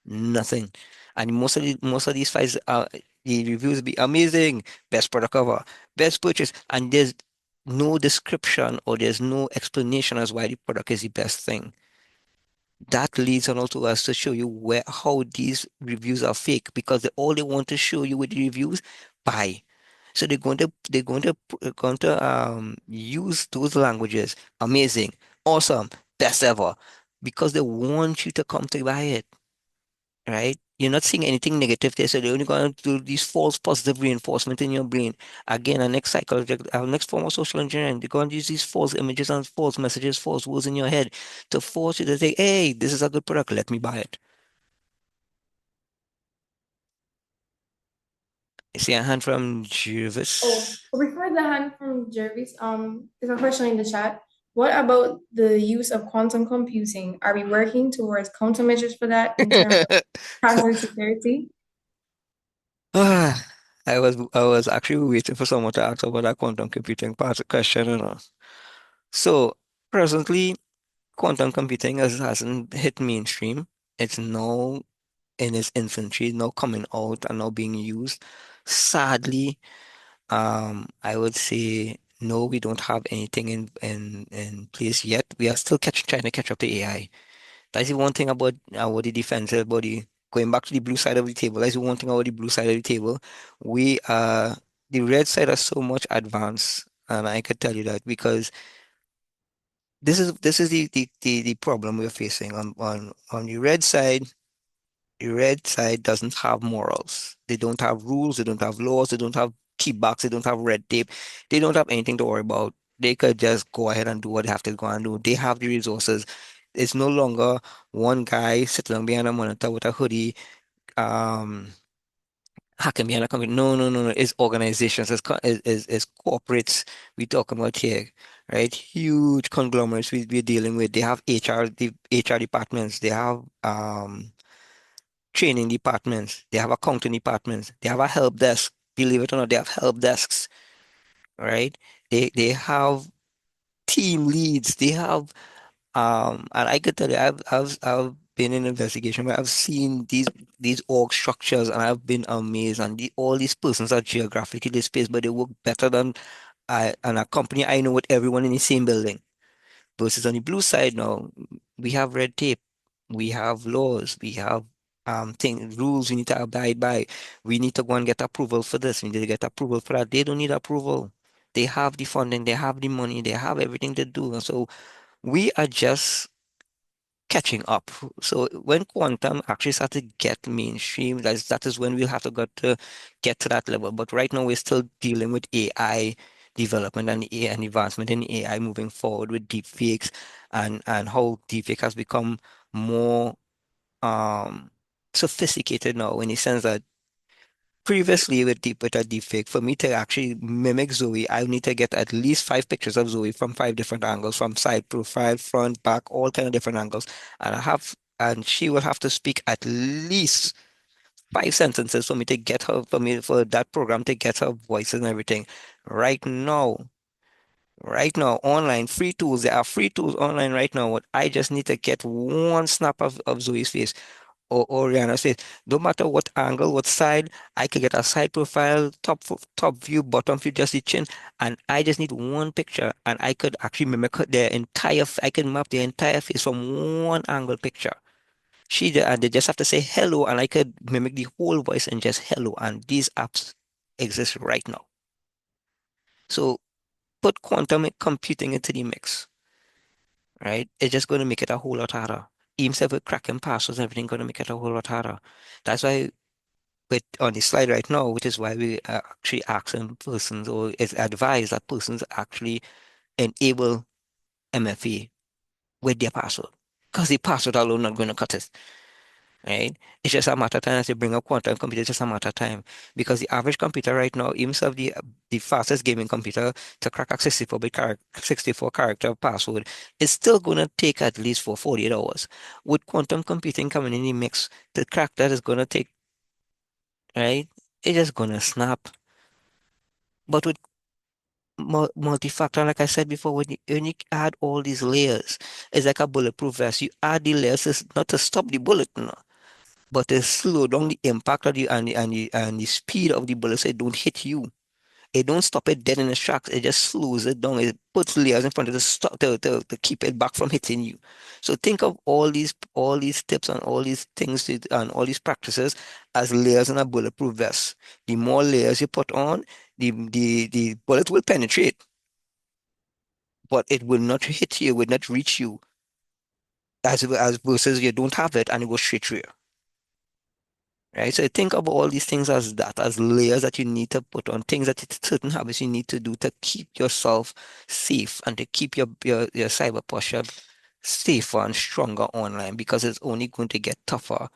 Nothing. And most of these sites are the reviews be amazing, best product ever, best purchase, and there's no description or there's no explanation as why the product is the best thing. That leads on also us to show you how these reviews are fake because all they want to show you with the reviews, buy. So they're going to use those languages. Amazing, awesome, best ever because they want you to come to buy it, right? You're not seeing anything negative there, so they're only going to do these false positive reinforcement in your brain. Again, our next psychological, our next form of social engineering, they're going to use these false images and false messages, false words in your head to force you to say, hey, this is a good product, let me buy it. I see a hand from Jervis. Oh, before the hand from Jervis, there's a question in the chat. What about the use of quantum computing? Are we working towards countermeasures for that in terms of cybersecurity? I was actually waiting for someone to ask about that quantum computing part of the question, you know. So presently, quantum computing hasn't hit mainstream. It's now in its infancy, now coming out and now being used. Sadly, I would say no, we don't have anything in place yet. We are still trying to catch up to AI. That's the one thing about the defensive body. Going back to the blue side of the table, that's the one thing about the blue side of the table. We the red side are so much advanced, and I could tell you that because this is the problem we're facing on the red side. The red side doesn't have morals. They don't have rules. They don't have laws. They don't have keybacks. They don't have red tape. They don't have anything to worry about. They could just go ahead and do what they have to go and do. They have the resources. It's no longer one guy sitting behind a monitor with a hoodie, um, hacking behind a computer. No, no, no, no. It's organizations. It's corporates we talk about here, right? Huge conglomerates we're dealing with. They have the HR departments. They have training departments, they have accounting departments, they have a help desk. Believe it or not, they have help desks, right? They have team leads. They have and I could tell you, I've been in investigation where I've seen these org structures and I've been amazed. And all these persons are geographically spaced, but they work better than I and a company I know with everyone in the same building. Versus on the blue side now, we have red tape, we have laws, we have rules we need to abide by. We need to go and get approval for this, we need to get approval for that. They don't need approval. They have the funding, they have the money, they have everything to do. And so we are just catching up. So when quantum actually start to get mainstream, that is when we'll have to get to that level. But right now we're still dealing with AI development and AI and advancement in AI moving forward with deepfakes and how deepfake has become more um sophisticated now in the sense that previously with a deepfake, for me to actually mimic Zoe, I need to get at least 5 pictures of Zoe from 5 different angles, from side profile, front, back, all kind of different angles. And she will have to speak at least 5 sentences for me to get her, for that program to get her voice and everything. Right now, right now, online, free tools, there are free tools online right now. What I just need to get one snap of Zoe's face or Rihanna says, no matter what angle, what side, I could get a side profile, top view, bottom view, just the chin, and I just need one picture, and I could actually mimic their I can map their entire face from one angle picture. And they just have to say hello, and I could mimic the whole voice and just hello, and these apps exist right now. So put quantum computing into the mix, right? It's just going to make it a whole lot harder. Even if we're cracking passwords and everything, going to make it a whole lot harder. That's why but on the slide right now, which is why we are actually asking persons, or it's advised that persons actually enable MFA with their password. Because the password alone not going to cut it, right? It's just a matter of time as you bring up quantum computer, it's just a matter of time. Because the average computer right now, even of the fastest gaming computer to crack a 64 character password, is still going to take at least for 48 hours. With quantum computing coming in the mix, to crack that is going to take, right? It's just going to snap. But with multi-factor, like I said before, when you add all these layers, it's like a bulletproof vest. You add the layers not to stop the bullet, no, but to slow down the impact of the speed of the bullet so it don't hit you. It don't stop it dead in its tracks. It just slows it down. It puts layers in front of the stop to keep it back from hitting you. So think of all these tips and all these things and all these practices as layers in a bulletproof vest. The more layers you put on, the bullet will penetrate, but it will not hit you, it will not reach you. as versus you don't have it and it goes straight through you. Right? So think of all these things as that, as layers that you need to put on, things that certain habits you need to do to keep yourself safe and to keep your cyber posture safer and stronger online because it's only going to get tougher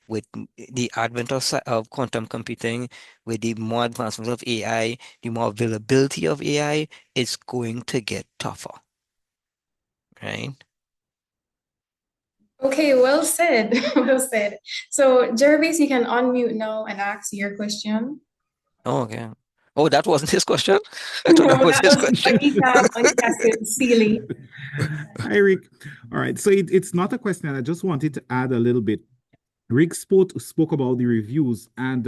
with the advent of quantum computing, with the more advancements of AI, the more availability of AI, it's going to get tougher, right? Okay, well said. Well said. So, Jervis, you can unmute now and ask your question. Oh, okay. Oh, that wasn't his question? I thought that No, was that his was question. Anika Sealy. Hi, Rick. All right. So it's not a question. I just wanted to add a little bit. Rick spoke about the reviews, and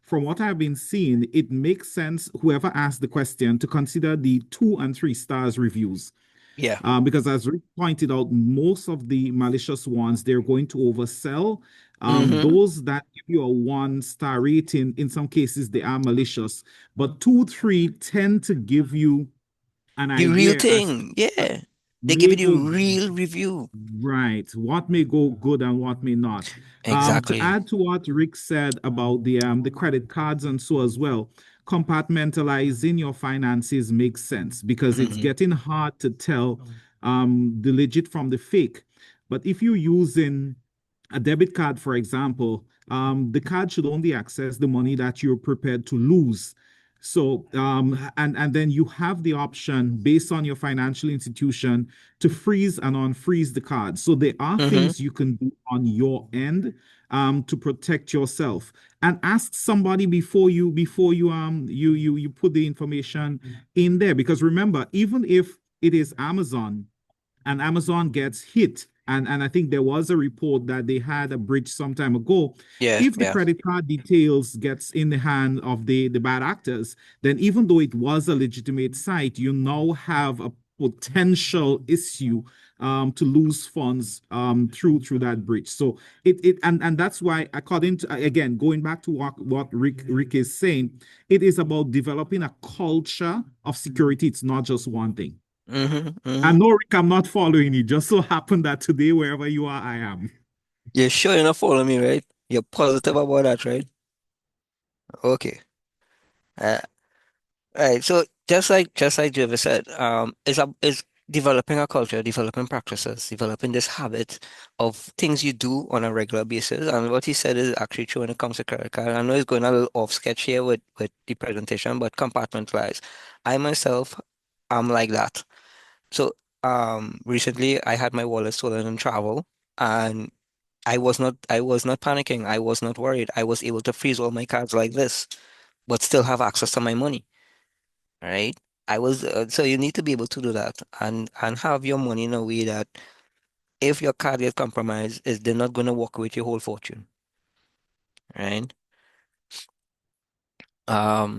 from what I've been seeing, it makes sense, whoever asked the question, to consider the 2 and 3 stars reviews. Yeah. Because as Rick pointed out, most of the malicious ones, they're going to oversell. Those that give you a 1 star rating, in some cases, they are malicious. But 2, 3 tend to give you an The real idea as to thing. what Yeah. They give may you the go real review. right, what may go good and what may not. To Exactly. add to what Rick said about the credit cards and so as well, compartmentalizing your finances makes sense because it's Hmm. getting hard to tell the legit from the fake. But if you're using a debit card, for example, the card should only access the money that you're prepared to lose. So, and then you have the option based on your financial institution to freeze and unfreeze the card. So there are Hmm. things you can do on your end to protect yourself. And ask somebody before you put the information in there. Because remember, even if it is Amazon, and Amazon gets hit. And I think there was a report that they had a breach some time ago. Yeah, If the yeah. credit card details gets in the hand of the bad actors, then even though it was a legitimate site, you now have a potential issue to lose funds through that breach. So and that's why, according to, again, going back to what Rick is saying, it is about developing a culture of security. It's not just one thing. Hmm. I Hmm. know, Rick, I'm not following you. Just so happened that today, wherever you are, I am. You're sure you're not following me, right? You're positive about that, right? Okay. Uh, right. So just like Jervis said, is developing a culture, developing practices, developing this habit of things you do on a regular basis. And what he said is actually true when it comes to credit card. I know he's going a little off sketch here with the presentation, but compartmentalize. I myself am like that. So recently I had my wallet stolen in travel and I was not panicking. I was not worried. I was able to freeze all my cards like this, but still have access to my money, right? So you need to be able to do that and have your money in a way that if your card gets compromised, is they're not going to walk with your whole fortune, right?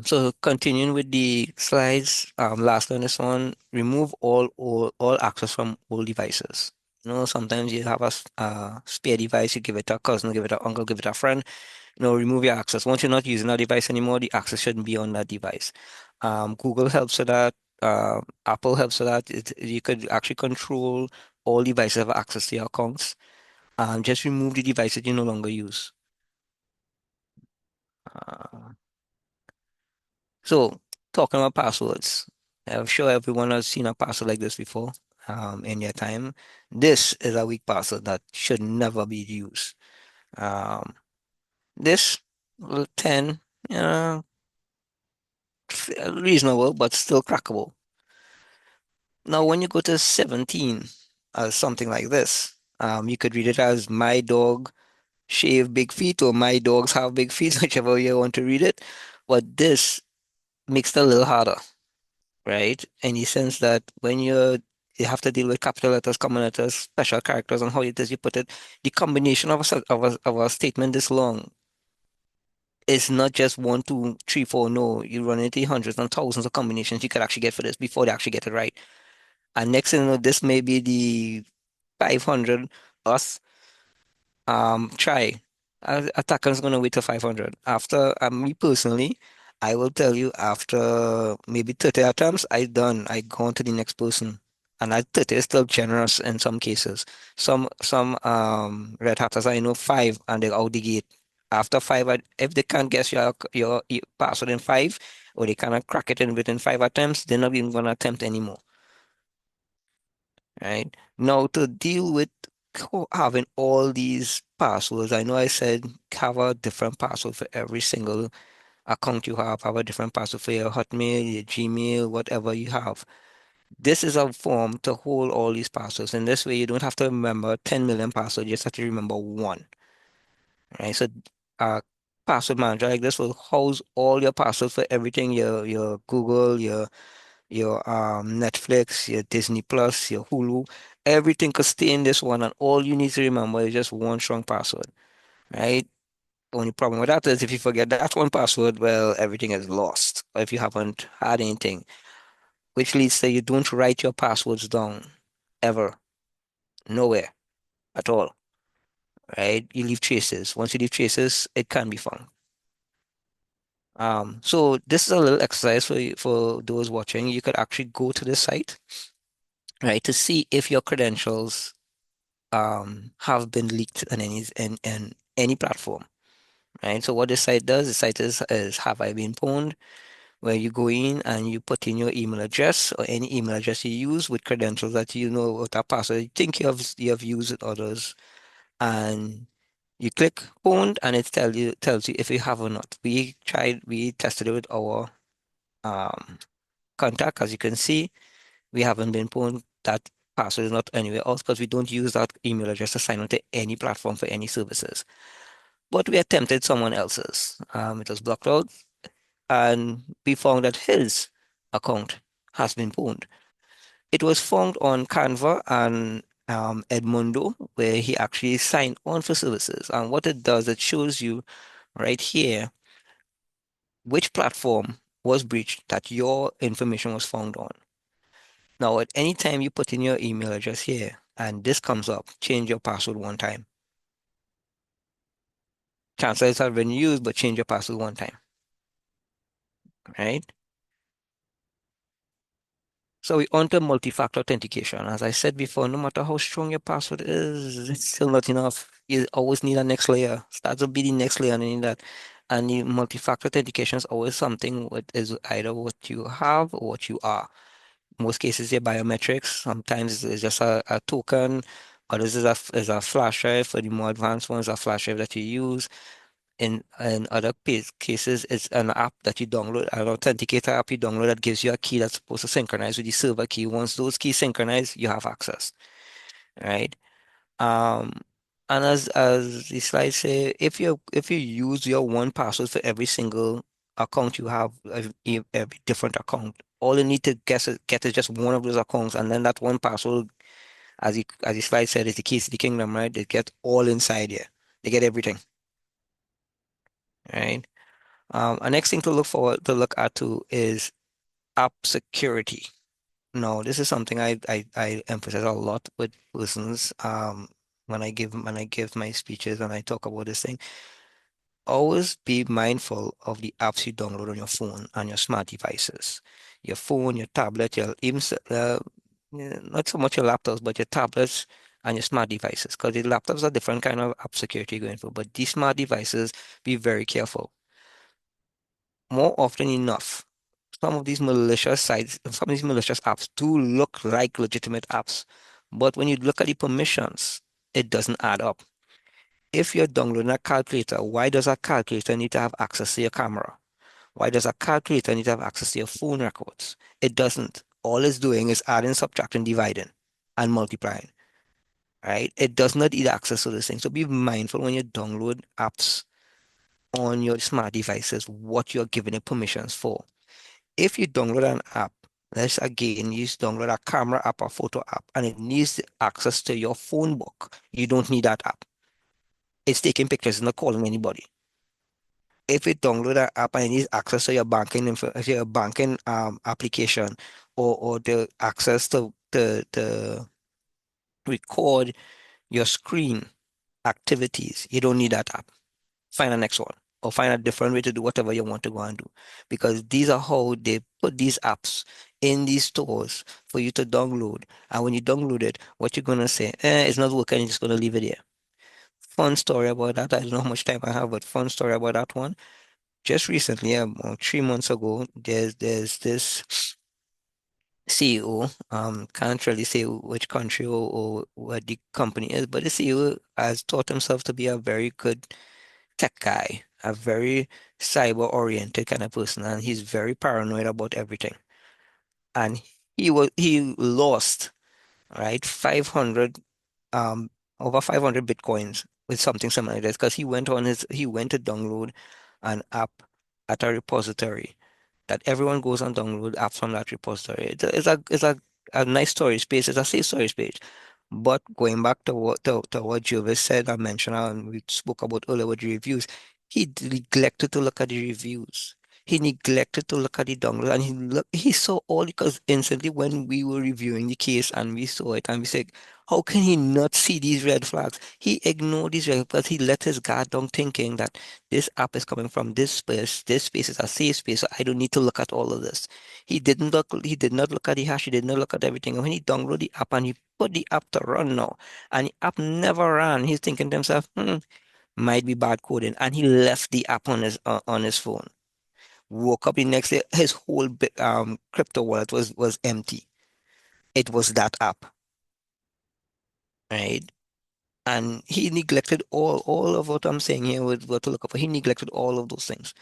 So continuing with the slides, last on this one, remove all access from all devices. Sometimes you have a spare device, you give it to a cousin, give it to an uncle, give it to a friend. Remove your access. Once you're not using that device anymore, the access shouldn't be on that device. Google helps with that. Apple helps with that. You could actually control all devices that have access to your accounts. Just remove the device that you no longer use. Uh, So, talking about passwords, I'm sure everyone has seen a password like this before in their time. This is a weak password that should never be used. Um, this 10, reasonable, but still crackable. Now, when you go to 17, something like this, you could read it as my dog shave big feet or my dogs have big feet, whichever way you want to read it. But this makes it a little harder, right? In the sense that when you have to deal with capital letters, common letters, special characters, and how it is you put it, the combination of a statement this long is not just one, two, three, four. No, you run into hundreds and thousands of combinations you could actually get for this before they actually get it right. And next thing you know, this may be the 500 us try. Attacker's gonna wait till 500. After me personally, I will tell you after maybe 30 attempts, I done. I go on to the next person. And that 30 is still generous in some cases. Some red hatters I know 5 and they're out the gate. After 5, if they can't guess your password in 5, or they cannot crack it in within 5 attempts, they're not even gonna attempt anymore. Right? Now to deal with having all these passwords, I know I said have a different password for every single account you have a different password for your Hotmail, your Gmail, whatever you have. This is a form to hold all these passwords. And this way you don't have to remember 10 million passwords, you just have to remember one. Right? So password manager like this will house all your passwords for everything, your Google, your Netflix, your Disney Plus, your Hulu, everything could stay in this one, and all you need to remember is just one strong password. Right? Only problem with that is if you forget that one password, well, everything is lost. Or if you haven't had anything, which leads to you don't write your passwords down ever, nowhere at all, right? You leave traces. Once you leave traces, it can be found. So this is a little exercise for those watching. You could actually go to this site, right, to see if your credentials have been leaked on any platform, right? So what this site does, the site is Have I Been Pwned, where you go in and you put in your email address or any email address you use with credentials that you know with that password you think you have used with others, and you click pwned and it tells you if you have or not. We tested it with our um contact. As you can see, we haven't been pwned. That password is not anywhere else because we don't use that email address to sign on to any platform for any services. But we attempted someone else's. It was blocked out, and we found that his account has been pwned. It was found on Canva and Edmundo, where he actually signed on for services. And what it does, it shows you right here which platform was breached that your information was found on. Now, at any time you put in your email address here and this comes up, change your password one time. Chances have been used, but change your password one time, right? So we on to multi-factor authentication. As I said before, no matter how strong your password is, it's still not enough. You always need a next layer. Start to be the next layer and need that. And the multi-factor authentication is always something what is either what you have or what you are. Most cases, your biometrics. Sometimes it's just a token. Others is a flash drive. For the more advanced ones, a flash drive that you use. In other cases, it's an app that you download, an authenticator app you download that gives you a key that's supposed to synchronize with the server key. Once those keys synchronize, you have access, right? Um, and as the slides say, if you use your one password for every single account you have, every different account, all you need to get is just one of those accounts, and then that one password, as the slide said, is the keys to the kingdom, right? They get all inside here. They get everything, right? A next thing to look at too is app security. No, this is something I emphasize a lot with persons when I give my speeches and I talk about this thing. Always be mindful of the apps you download on your phone and your smart devices. Your phone, your tablet, not so much your laptops, but your tablets and your smart devices. Because the laptops are different kind of app security you're going for, but these smart devices, be very careful. More often enough, some of these malicious sites, some of these malicious apps do look like legitimate apps. But when you look at the permissions, it doesn't add up. If you're downloading a calculator, why does a calculator need to have access to your camera? Why does a calculator need to have access to your phone records? It doesn't. All it's doing is adding, subtracting, dividing, and multiplying, right? It does not need access to this thing. So be mindful when you download apps on your smart devices, what you're giving it permissions for. If you download an app, let's again use download a camera app or photo app, and it needs access to your phone book, you don't need that app. It's taking pictures, it's not calling anybody. If you download an app and it needs access to your banking info, your banking application, or the access to record your screen activities, you don't need that app. Find the next one. or find a different way to do whatever you want to go and do. Because these are how they put these apps in these stores for you to download. And when you download it, what you're gonna say, it's not working, you're just gonna leave it there. Fun story about that. I don't know how much time I have, but fun story about that one. Just recently, about 3 months ago, there's this CEO, can't really say which country or what the company is, but the CEO has taught himself to be a very good tech guy, a very cyber-oriented kind of person, and he's very paranoid about everything. And he lost, right, 500 um over 500 bitcoins with something similar like this because he went to download an app at a repository that everyone goes and download apps from that repository. It's a nice storage space. It's a safe storage space. But going back to what Jervis said and mentioned, and we spoke about earlier with the reviews, he neglected to look at the reviews. He neglected to look at the download, and he saw all because instantly when we were reviewing the case and we saw it and we said, how can he not see these red flags? He ignored these red flags because he let his guard down thinking that this app is coming from this space is a safe space, so I don't need to look at all of this. He did not look at the hash, he did not look at everything. And when he downloaded the app and he put the app to run now, and the app never ran, he's thinking to himself, might be bad coding. And he left the app on his phone. Woke up the next day, his whole crypto wallet was empty. It was that app, right? And he neglected all of what I'm saying here with what to look up for. He neglected all of those things.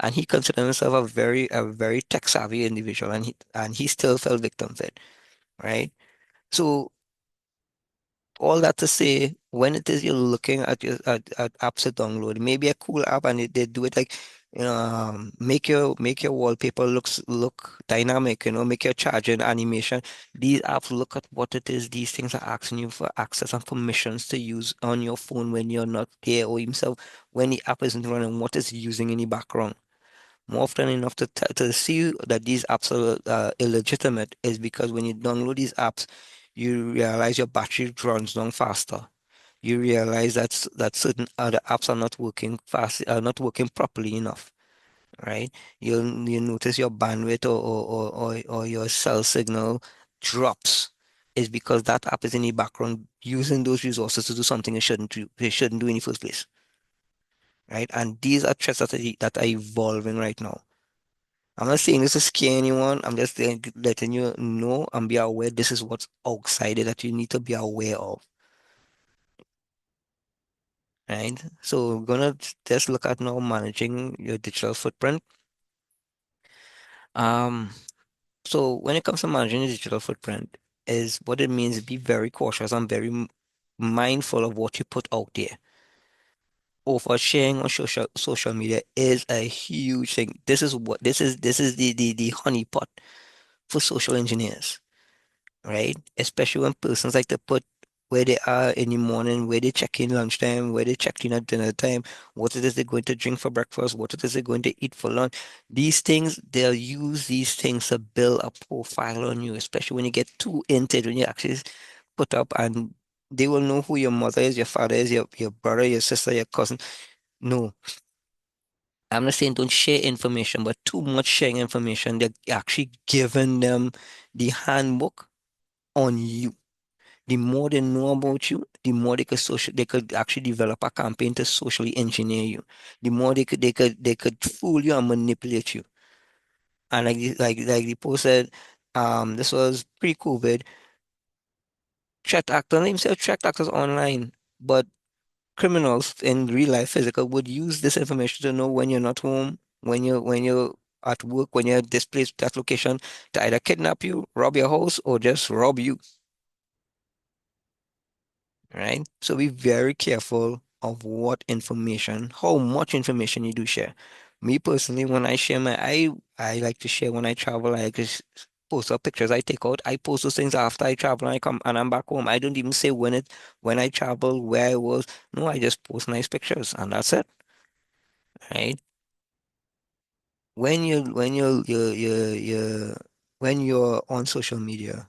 And he considered himself a very tech savvy individual, and he still fell victim to it, right? So all that to say, when it is you're looking at apps to download, maybe a cool app and they do it like, make your wallpaper look dynamic, make your charging animation. These apps look at what it is. These things are asking you for access and permissions to use on your phone when you're not there, or himself when the app isn't running, what is using in the background. More often enough to see that these apps are illegitimate is because when you download these apps, you realize your battery runs down faster. You realize that certain other apps are not working are not working properly enough, right? You notice your bandwidth or your cell signal drops is because that app is in the background using those resources to do something it shouldn't do in the first place, right? And these are threats that are evolving right now. I'm not saying this to scare anyone. I'm just letting you know and be aware this is what's outside it that you need to be aware of. Right? So we're gonna just look at now managing your digital footprint. Um, so when it comes to managing your digital footprint, is what it means be very cautious and very mindful of what you put out there. Oversharing on social media is a huge thing. This is the honeypot for social engineers, right? Especially when persons like to put where they are in the morning, where they check in lunchtime, where they check in at dinner time, what it is they're going to drink for breakfast, what it is they're going to eat for lunch. These things, they'll use these things to build a profile on you, especially when you get too into it, when you actually put up and they will know who your mother is, your father is, your brother, your sister, your cousin. No, I'm not saying don't share information, but too much sharing information, they're actually giving them the handbook on you. The more they know about you, the more they could actually develop a campaign to socially engineer you. The more they could fool you and manipulate you. And like the post said, this was pre-COVID. Threat actors, let me say threat actors online, but criminals in real life, physical, would use this information to know when you're not home, when you're at work, when you're displaced that location, to either kidnap you, rob your house, or just rob you. Right? So be very careful of how much information you do share. Me personally, when I share I like to share when I travel. I like to post up pictures I take out. I post those things after I travel and I come and I'm back home. I don't even say when I travel, where I was. No, I just post nice pictures and that's it. Right? When you're on social media,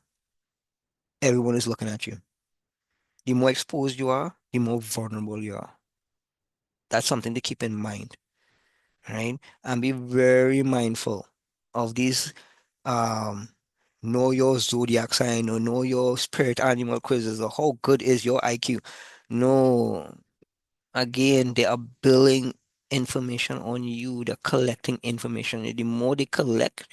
everyone is looking at you. The more exposed you are, the more vulnerable you are. That's something to keep in mind. right? And be very mindful of these know your zodiac sign or know your spirit animal quizzes or how good is your IQ. No, again, they are building information on you, they're collecting information. The more they collect,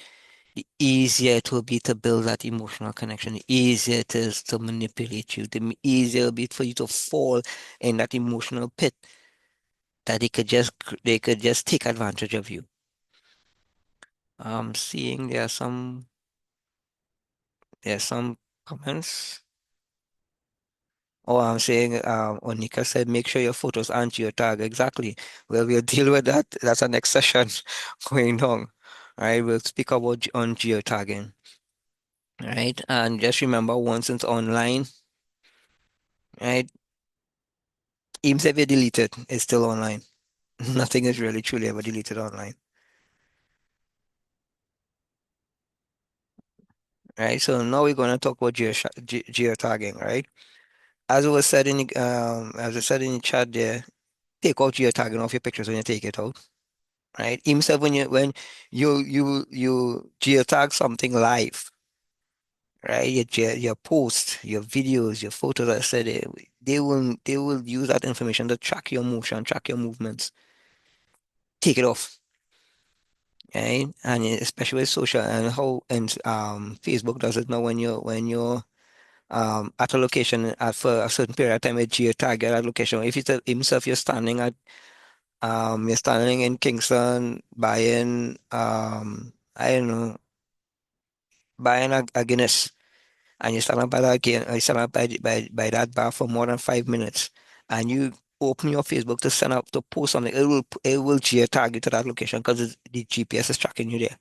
the easier it will be to build that emotional connection, the easier it is to manipulate you, the easier it will be for you to fall in that emotional pit that they could just take advantage of you. I'm seeing there's some comments. Oh, I'm saying, Onika said, make sure your photos aren't geotag. Exactly. Well, we'll deal with that. That's our next session going on. All right, we'll speak about on geotagging. Right, and just remember, once it's online, right, even if you delete it, it's still online. Nothing is really truly ever deleted online. Right, so now we're going to talk about geotagging, right? As was said in as I said in the chat there, take out geotagging off your pictures when you take it out. Right? Even so when you geotag something live, right? Your post, your videos, your photos, I said they will use that information to track your motion, track your movements. Take it off. Right? And especially with social and how and Facebook does it now when you're at a location at for a certain period of time with geotag at that location. If it's himself you're standing at you're standing in Kingston buying I don't know, buying a Guinness, and you stand up by that again, you stand up by that bar for more than 5 minutes, and you open your Facebook to send up to post something, it will geotag you to that location because the GPS is tracking you there.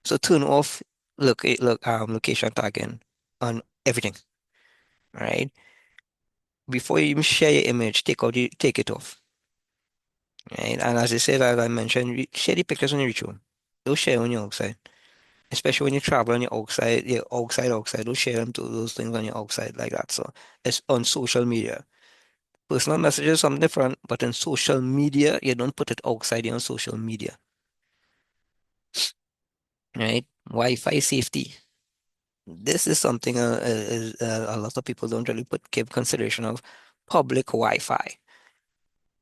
So turn off location tagging on everything, right? Before you even share your image, take it off. Right? And as I said, as I mentioned, share the pictures when you reach home. Don't share when you're outside. Especially when you travel and you're outside. Don't share them to those things when you're outside like that. So it's on social media. Personal messages something different, but in social media, you don't put it outside, you're on social media. Right? Wi-Fi safety. This is something a lot of people don't really give consideration of public Wi-Fi.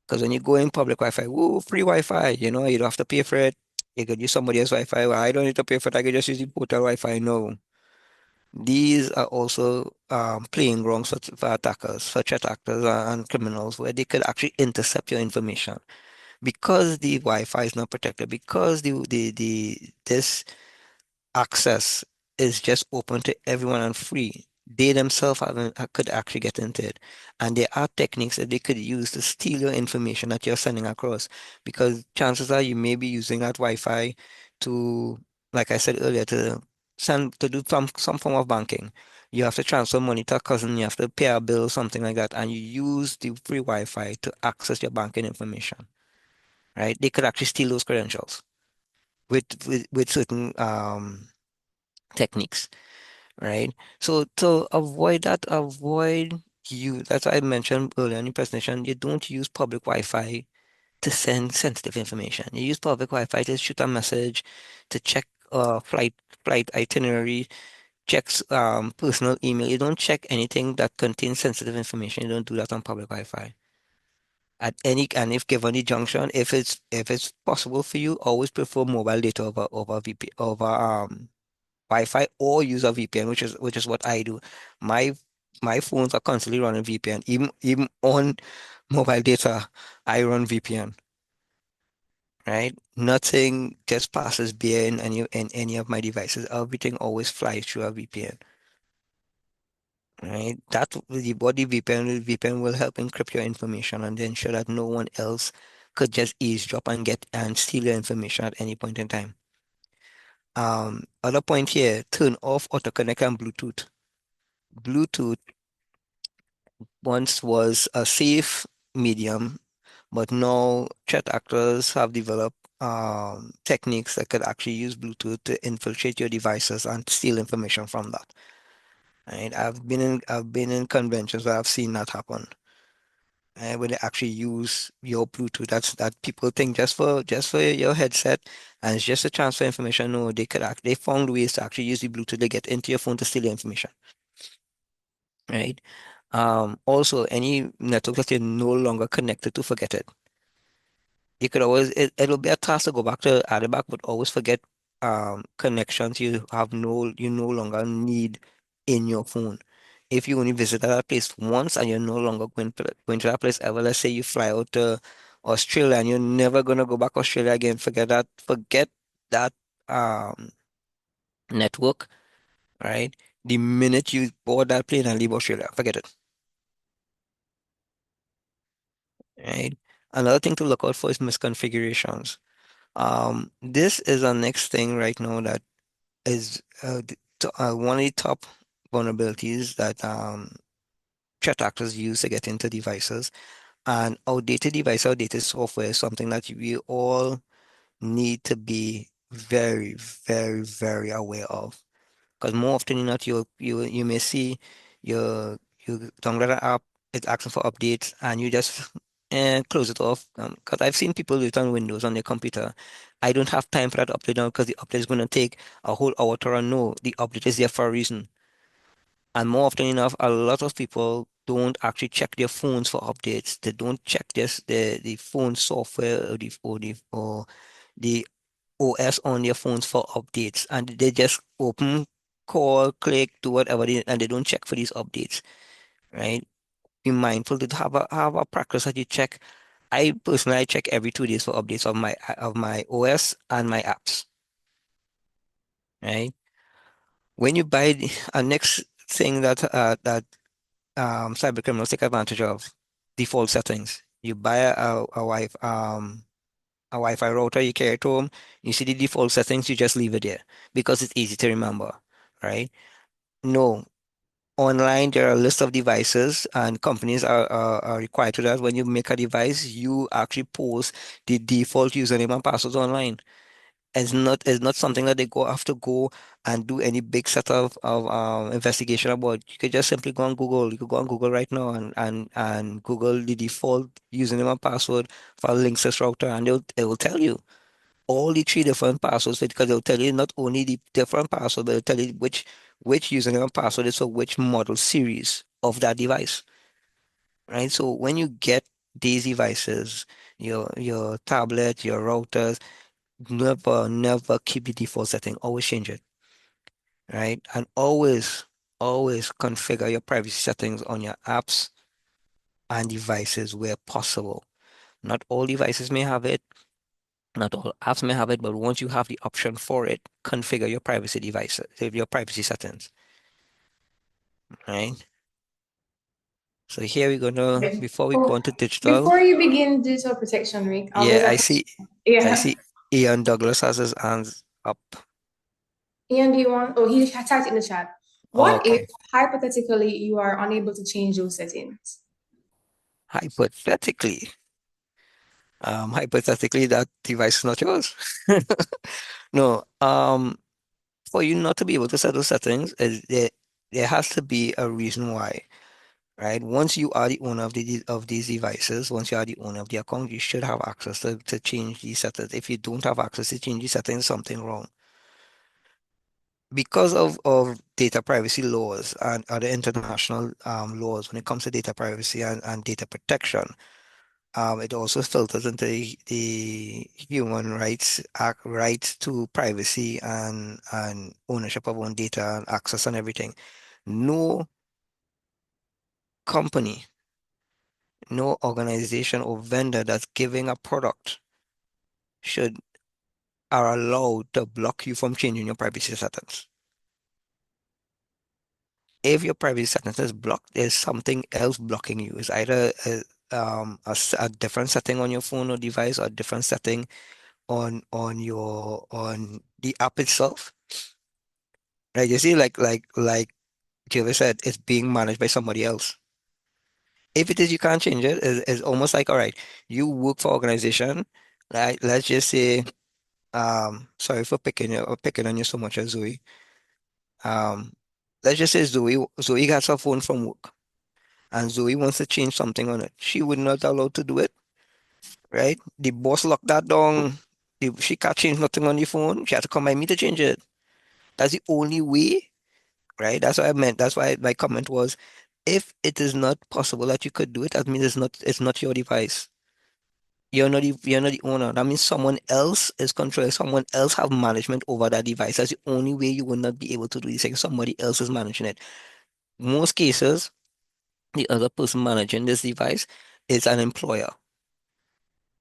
Because when you go in public Wi-Fi, woo, free Wi-Fi, you don't have to pay for it. You could use somebody else's Wi-Fi. Well, I don't need to pay for it. I could just use the portal Wi-Fi. No. These are also playing grounds for attackers, for threat actors and criminals, where they could actually intercept your information because the Wi-Fi is not protected, because this access is just open to everyone and free. They themselves could actually get into it. And there are techniques that they could use to steal your information that you're sending across. Because chances are you may be using that Wi-Fi to, like I said earlier, to do some form of banking. You have to transfer money to a cousin, you have to pay a bill, something like that, and you use the free Wi-Fi to access your banking information. Right? They could actually steal those credentials with certain techniques, right? So to avoid that, that's why I mentioned earlier in the presentation, you don't use public Wi-Fi to send sensitive information. You use public Wi-Fi to shoot a message, to check flight itinerary, checks personal email. You don't check anything that contains sensitive information. You don't do that on public Wi-Fi. And if given the junction, if it's possible for you, always prefer mobile data over VP over Wi-Fi or use a VPN, which is what I do. My my phones are constantly running VPN. Even on mobile data, I run VPN, right? Nothing just passes by in any of my devices. Everything always flies through a VPN. Right? What the VPN will help encrypt your information and ensure that no one else could just eavesdrop and get and steal your information at any point in time. Other point here, turn off auto connect and Bluetooth. Bluetooth once was a safe medium, but now threat actors have developed techniques that could actually use Bluetooth to infiltrate your devices and steal information from that. Right? I've been in conventions where I've seen that happen. when they actually use your Bluetooth. That people think just for your headset and it's just to transfer information. No, they found ways to actually use the Bluetooth to get into your phone to steal your information, right? Also, any network that you're no longer connected to, forget it. You could always it'll be a task to go back to add it back, but always forget connections you no longer need in your phone. If you only visit that place once and you're no longer going to that place ever, let's say you fly out to Australia and you're never gonna go back Australia again, forget that um network, right? The minute you board that plane and leave Australia, forget it. Right? Another thing to look out for is misconfigurations. This is our next thing right now that is one of the top vulnerabilities that threat actors use to get into devices. And outdated software is something that we all need to be very, very, very aware of. Because more often than not, you may see you you download an app, it's asking for updates, and you just close it off. Because I've seen people do it on Windows on their computer. I don't have time for that update now because the update is going to take a whole hour to run. No, the update is there for a reason. And more often enough, a lot of people don't actually check their phones for updates. They don't check the phone software or the OS on their phones for updates, and they just open, call, click, do whatever, and they don't check for these updates, right? Be mindful to have a practice that you check. I personally check every 2 days for updates of my OS and my apps, right? When you buy a next thing that cyber criminals take advantage of, default settings. You buy a Wi-Fi router, you carry it home, you see the default settings, you just leave it there because it's easy to remember, right? No, online there are a list of devices and companies are required to that. When you make a device, you actually post the default username and password online. It's not something that they go and do any big set of investigation about. You could just simply go on Google. You could go on Google right now and Google the default username and password for a Linksys router, and it will tell you all the three different passwords because it'll tell you not only the different password, but it'll tell you which username and password is for which model series of that device. Right? So when you get these devices, your tablet, your routers, never keep the default setting. Always change it. Right? And always configure your privacy settings on your apps and devices where possible. Not all devices may have it. Not all apps may have it, but once you have the option for it, configure your privacy devices, your privacy settings, right? So here we're gonna, Okay. before we go Oh, into digital, before you begin digital protection, Rick, there's yeah, a I question. see, I Yeah. see Ian Douglas has his hands up. Ian, do you want? Oh, he typed in the chat. Oh, What if okay. hypothetically you are unable to change those settings? Hypothetically, that device is not yours. No, for you not to be able to set those settings, there has to be a reason why. Right? Once you are the owner of these devices, once you are the owner of the account, you should have access to change these settings. If you don't have access to change these settings, something wrong. Because of data privacy laws and other international laws when it comes to data privacy and data protection, it also filters into the Human Rights Act rights to privacy and ownership of own data and access and everything. No company, no organization or vendor that's giving a product should are allowed to block you from changing your privacy settings. If your privacy settings is blocked, there's something else blocking you. It's either a different setting on your phone or device or a different setting on the app itself. Right? You see, like Jervis said, it's being managed by somebody else. If it is, you can't change it. It's almost like, all right, you work for organization, right? Let's just say, sorry for picking on you so much, Zoe. Um, let's just say Zoe got her phone from work. and Zoe wants to change something on it, she would not allowed to do it, right? The boss locked that down. She can't change nothing on the phone. She had to come by me to change it. That's the only way, right? That's what I meant. That's why my comment was, if it is not possible that you could do it, that means it's not your device. You're not the owner. That means someone else is controlling, someone else have management over that device. That's the only way you will not be able to do this thing. Somebody else is managing it. Most cases, the other person managing this device is an employer.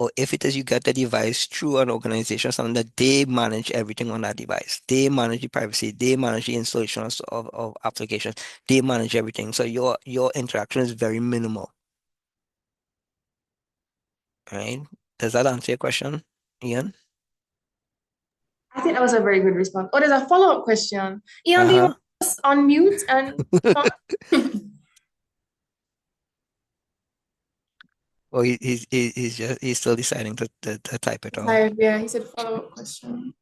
Or if it is you get the device through an organization, something that they manage everything on that device. They manage the privacy, they manage the installation of applications, they manage everything. So your interaction is very minimal, right? Does that answer your question, Ian? I think that was a very good response. Oh, there's a follow-up question. Ian, do you Uh-huh. want to just unmute and talk? Or he's still deciding to type it out. Sorry, yeah, he said follow-up question.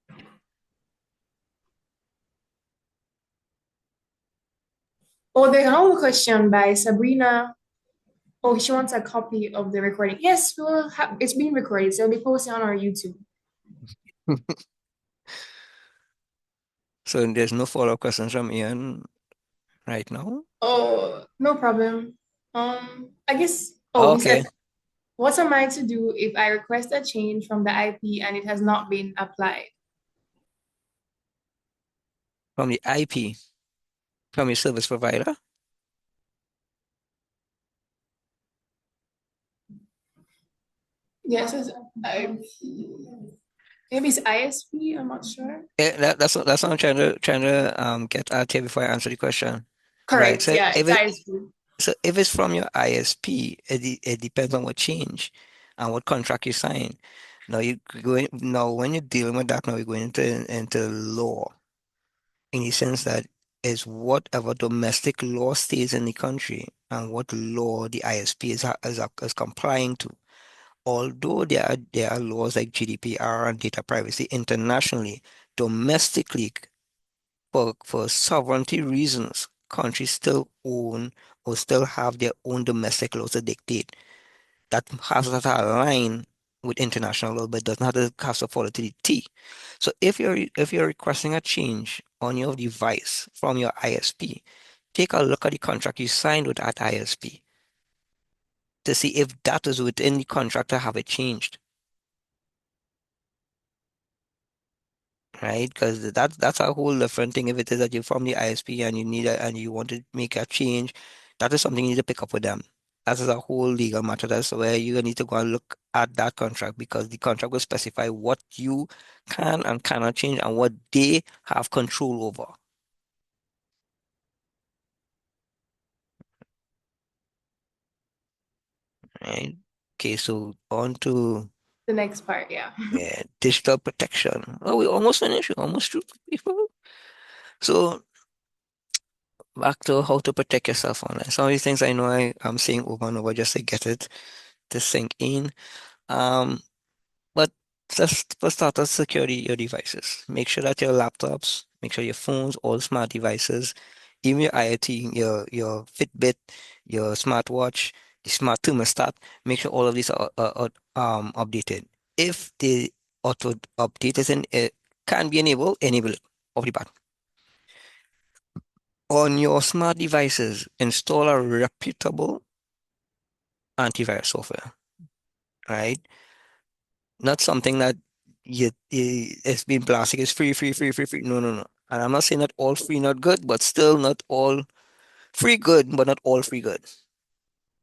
Oh, there's another question by Sabrina. Oh, she wants a copy of the recording. Yes, we'll have it's being recorded, so it'll be posted on our YouTube. So there's no follow-up questions from Ian right now? Oh, no problem. I guess he Okay. said, what am I to do if I request a change from the IP and it has not been applied? From the IP, from your service provider? Yes, it's IP. Maybe it's ISP, I'm not sure. Yeah, that's what I'm trying to get at here before I answer the question. Right. Correct, yeah, it's ISP. So if it's from your ISP, it depends on what change and what contract you sign. Now when you're dealing with that, now you're going into law in the sense that is whatever domestic law stays in the country and what law the ISP is complying to. Although there are laws like GDPR and data privacy internationally, domestically, for sovereignty reasons, countries still own or still have their own domestic laws to dictate that has to align with international law, but does not have to follow to the T. So if you're requesting a change on your device from your ISP, take a look at the contract you signed with that ISP to see if that is within the contract to have it changed. Right? Because that's a whole different thing. If it is that you're from the ISP and and you want to make a change, that is something you need to pick up with them. That is a whole legal matter. That's where you need to go and look at that contract because the contract will specify what you can and cannot change and what they have control over. Right? Okay, so on to The next part, yeah. digital protection. Oh, we almost finished. We almost through people. So back to how to protect yourself online. Some of these things I know I'm saying over and over just to get it to sink in. Um, but just for starters, secure your devices. Make sure that your laptops, make sure your phones, all smart devices, even your IoT, your Fitbit, your smartwatch, the smart thermostat, make sure all of these are updated. If the auto update is can be enabled, enable it off the bat. On your smart devices, install a reputable antivirus software, right? Not something that it's been blasting. It's free, free, free, free, free. No, no, no. And I'm not saying that all free not good, but still not all free good, but not all free good,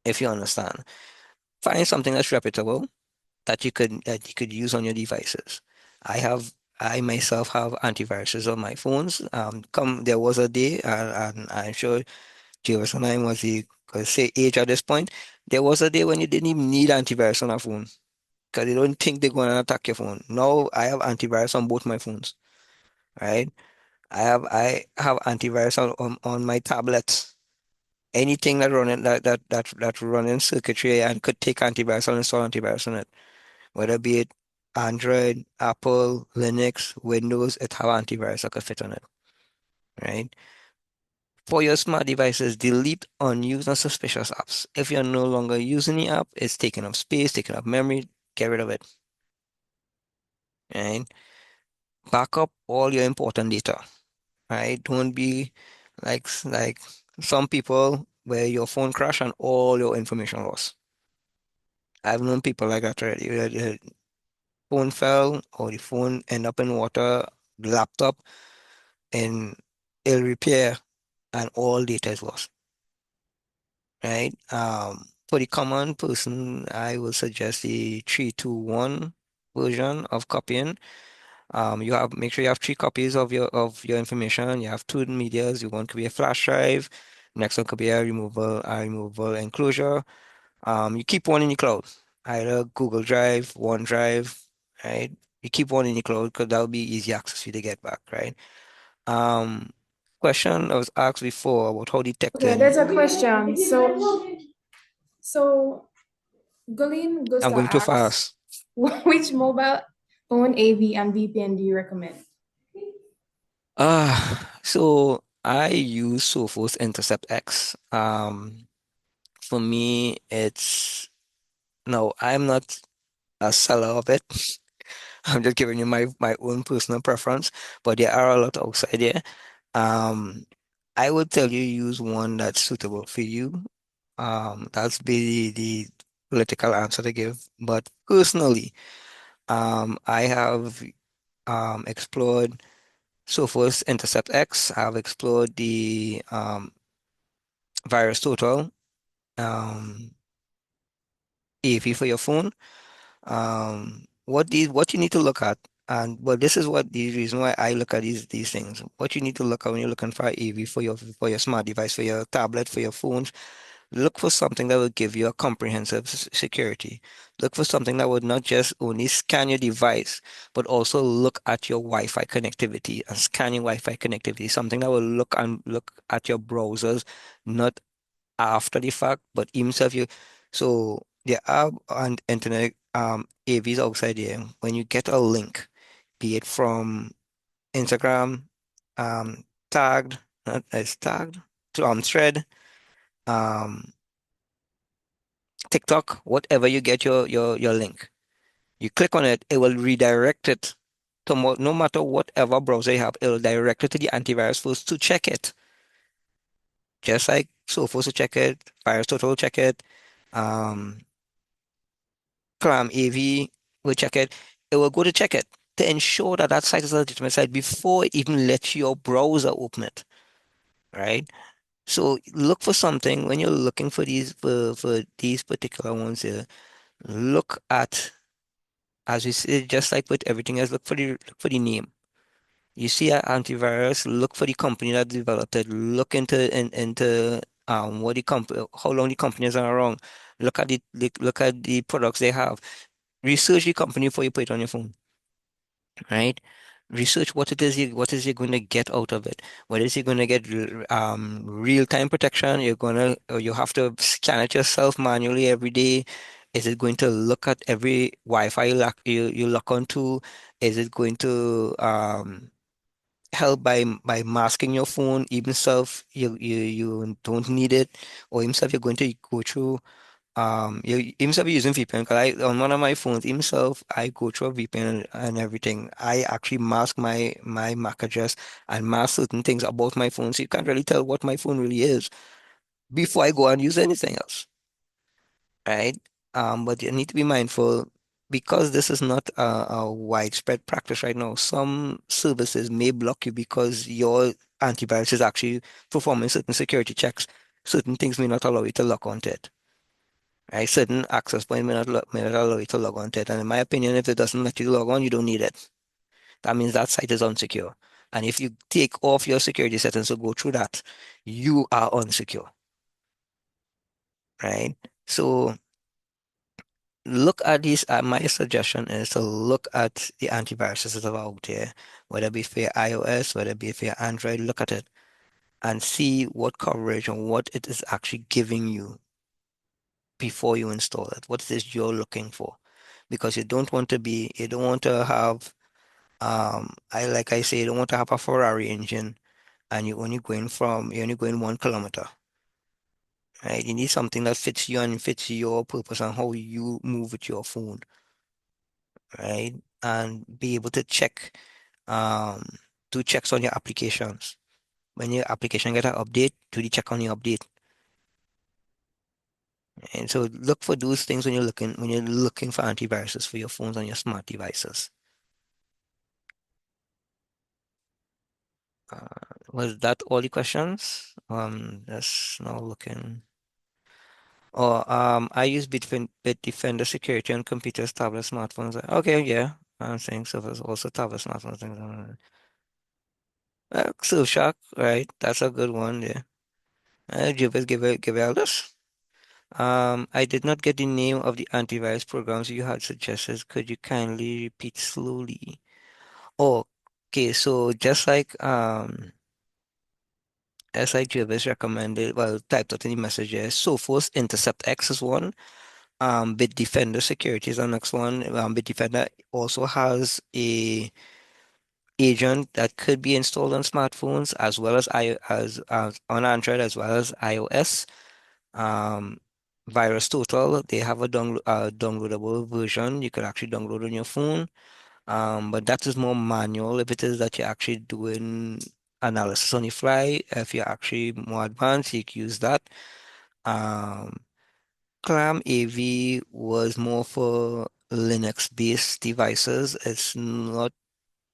if you understand. Find something that's reputable that you could use on your devices. I have I myself have antiviruses on my phones. There was a day, and I'm sure Jervis and I was the say age at this point. There was a day when you didn't even need antivirus on a phone because they don't think they're going to attack your phone. Now I have antivirus on both my phones, right? I have antivirus on my tablets. Anything that running that running circuitry and could take antivirus, I'll install antivirus on it. Whether be it Android, Apple, Linux, Windows, it have antivirus that could fit on it, right? For your smart devices, delete unused and suspicious apps. If you're no longer using the app, it's taking up space, taking up memory, get rid of it. Right? Back up all your important data. Right? Don't be like some people where your phone crash and all your information lost. I've known people like that already. Where the phone fell or the phone end up in water, the laptop in ill repair, and all data is lost. Right? For the common person, I will suggest the 3-2-1 version of copying. You have make sure you have 3 copies of your information. You have 2 medias. You want to be a flash drive. Next one could be a removable enclosure. You keep one in the cloud, either Google Drive, OneDrive, right? You keep one in the cloud because that'll be easy access for you to get back, right? Um, Question I was asked before about how Okay, detecting. there's a question. So Gulin I'm Gusta going too asks, fast. which mobile phone AV and VPN do you recommend? So I use Sophos Intercept X. For me, it's no, I'm not a seller of it. I'm just giving you my own personal preference, but there are a lot outside there. Um, I would tell you use one that's suitable for you. That's be the political answer to give. But personally, I have explored Sophos Intercept X. I've explored the Virus Total AV for your phone. What you need to look at, and well, this is what the reason why I look at these things. What you need to look at when you're looking for AV for your smart device, for your tablet, for your phones. Look for something that will give you a comprehensive security. Look for something that would not just only scan your device, but also look at your Wi-Fi connectivity and scan your Wi-Fi connectivity. Something that will look at your browsers, not after the fact, but himself you. So there are on internet AVs outside there. When you get a link, be it from Instagram, tagged, not as tagged, thread, um, TikTok, whatever you get your link. You click on it, it will redirect it to no matter whatever browser you have, it will direct it to the antivirus first to check it. Just like Sophos to check it, Virus Total will check it, um, Clam AV will check it. It will go to check it to ensure that that site is a legitimate site before it even lets your browser open it, right? So look for something when you're looking for these particular ones here. Look at, as we say, just like with everything else, look for the name. You see an antivirus, look for the company that developed it. Look into what the company, how long the companies are around. Look at the products they have. Research the company before you put it on your phone, right? Research what is you going to get out of it. What is you going to get real-time protection? Or you have to scan it yourself manually every day. Is it going to look at every Wi-Fi you lock onto? Is it going to help by masking your phone, even self you don't need it, or even self you're going to go through you himself using VPN because I on one of my phones himself I go through a VPN and everything. I actually mask my MAC address and mask certain things about my phone, so you can't really tell what my phone really is before I go and use anything else, right? But you need to be mindful because this is not a widespread practice right now. Some services may block you because your antivirus is actually performing certain security checks. Certain things may not allow you to log onto it. Right? Certain access point may not allow you to log on to it. And in my opinion, if it doesn't let you log on, you don't need it. That means that site is unsecure. And if you take off your security settings to go through that, you are unsecure. Right? So look at these. My suggestion is to look at the antiviruses that are out there, whether it be for your iOS, whether it be for your Android, look at it and see what coverage and what it is actually giving you before you install it. What it is you're looking for. Because you don't want to have, like I say, you don't want to have a Ferrari engine and you're only going 1 kilometer, right? You need something that fits you and fits your purpose and how you move with your phone, right? And be able to um, do checks on your applications. When your application get an update, do the check on your update. And so look for those things when you're looking for antiviruses for your phones and your smart devices. Was that all the questions? That's now looking. Oh, I use Bitdefender security on computers, tablets, smartphones. Okay, yeah, I'm saying so. There's also tablets, smartphones, things. Surfshark, right? That's a good one. Yeah. Give it a list. I did not get the name of the antivirus programs you had suggested. Could you kindly repeat slowly? Oh, okay. So just like Jervis recommended, well, typed out in the messages. Sophos Intercept X is one. Bitdefender Security is the next one. Bitdefender also has a agent that could be installed on smartphones as well as on Android as well as iOS. Um, Virus Total, they have a downloadable version you could actually download on your phone. But that is more manual. If it is that you're actually doing analysis on the fly, if you're actually more advanced, you can use that. Um, Clam AV was more for Linux-based devices. It's not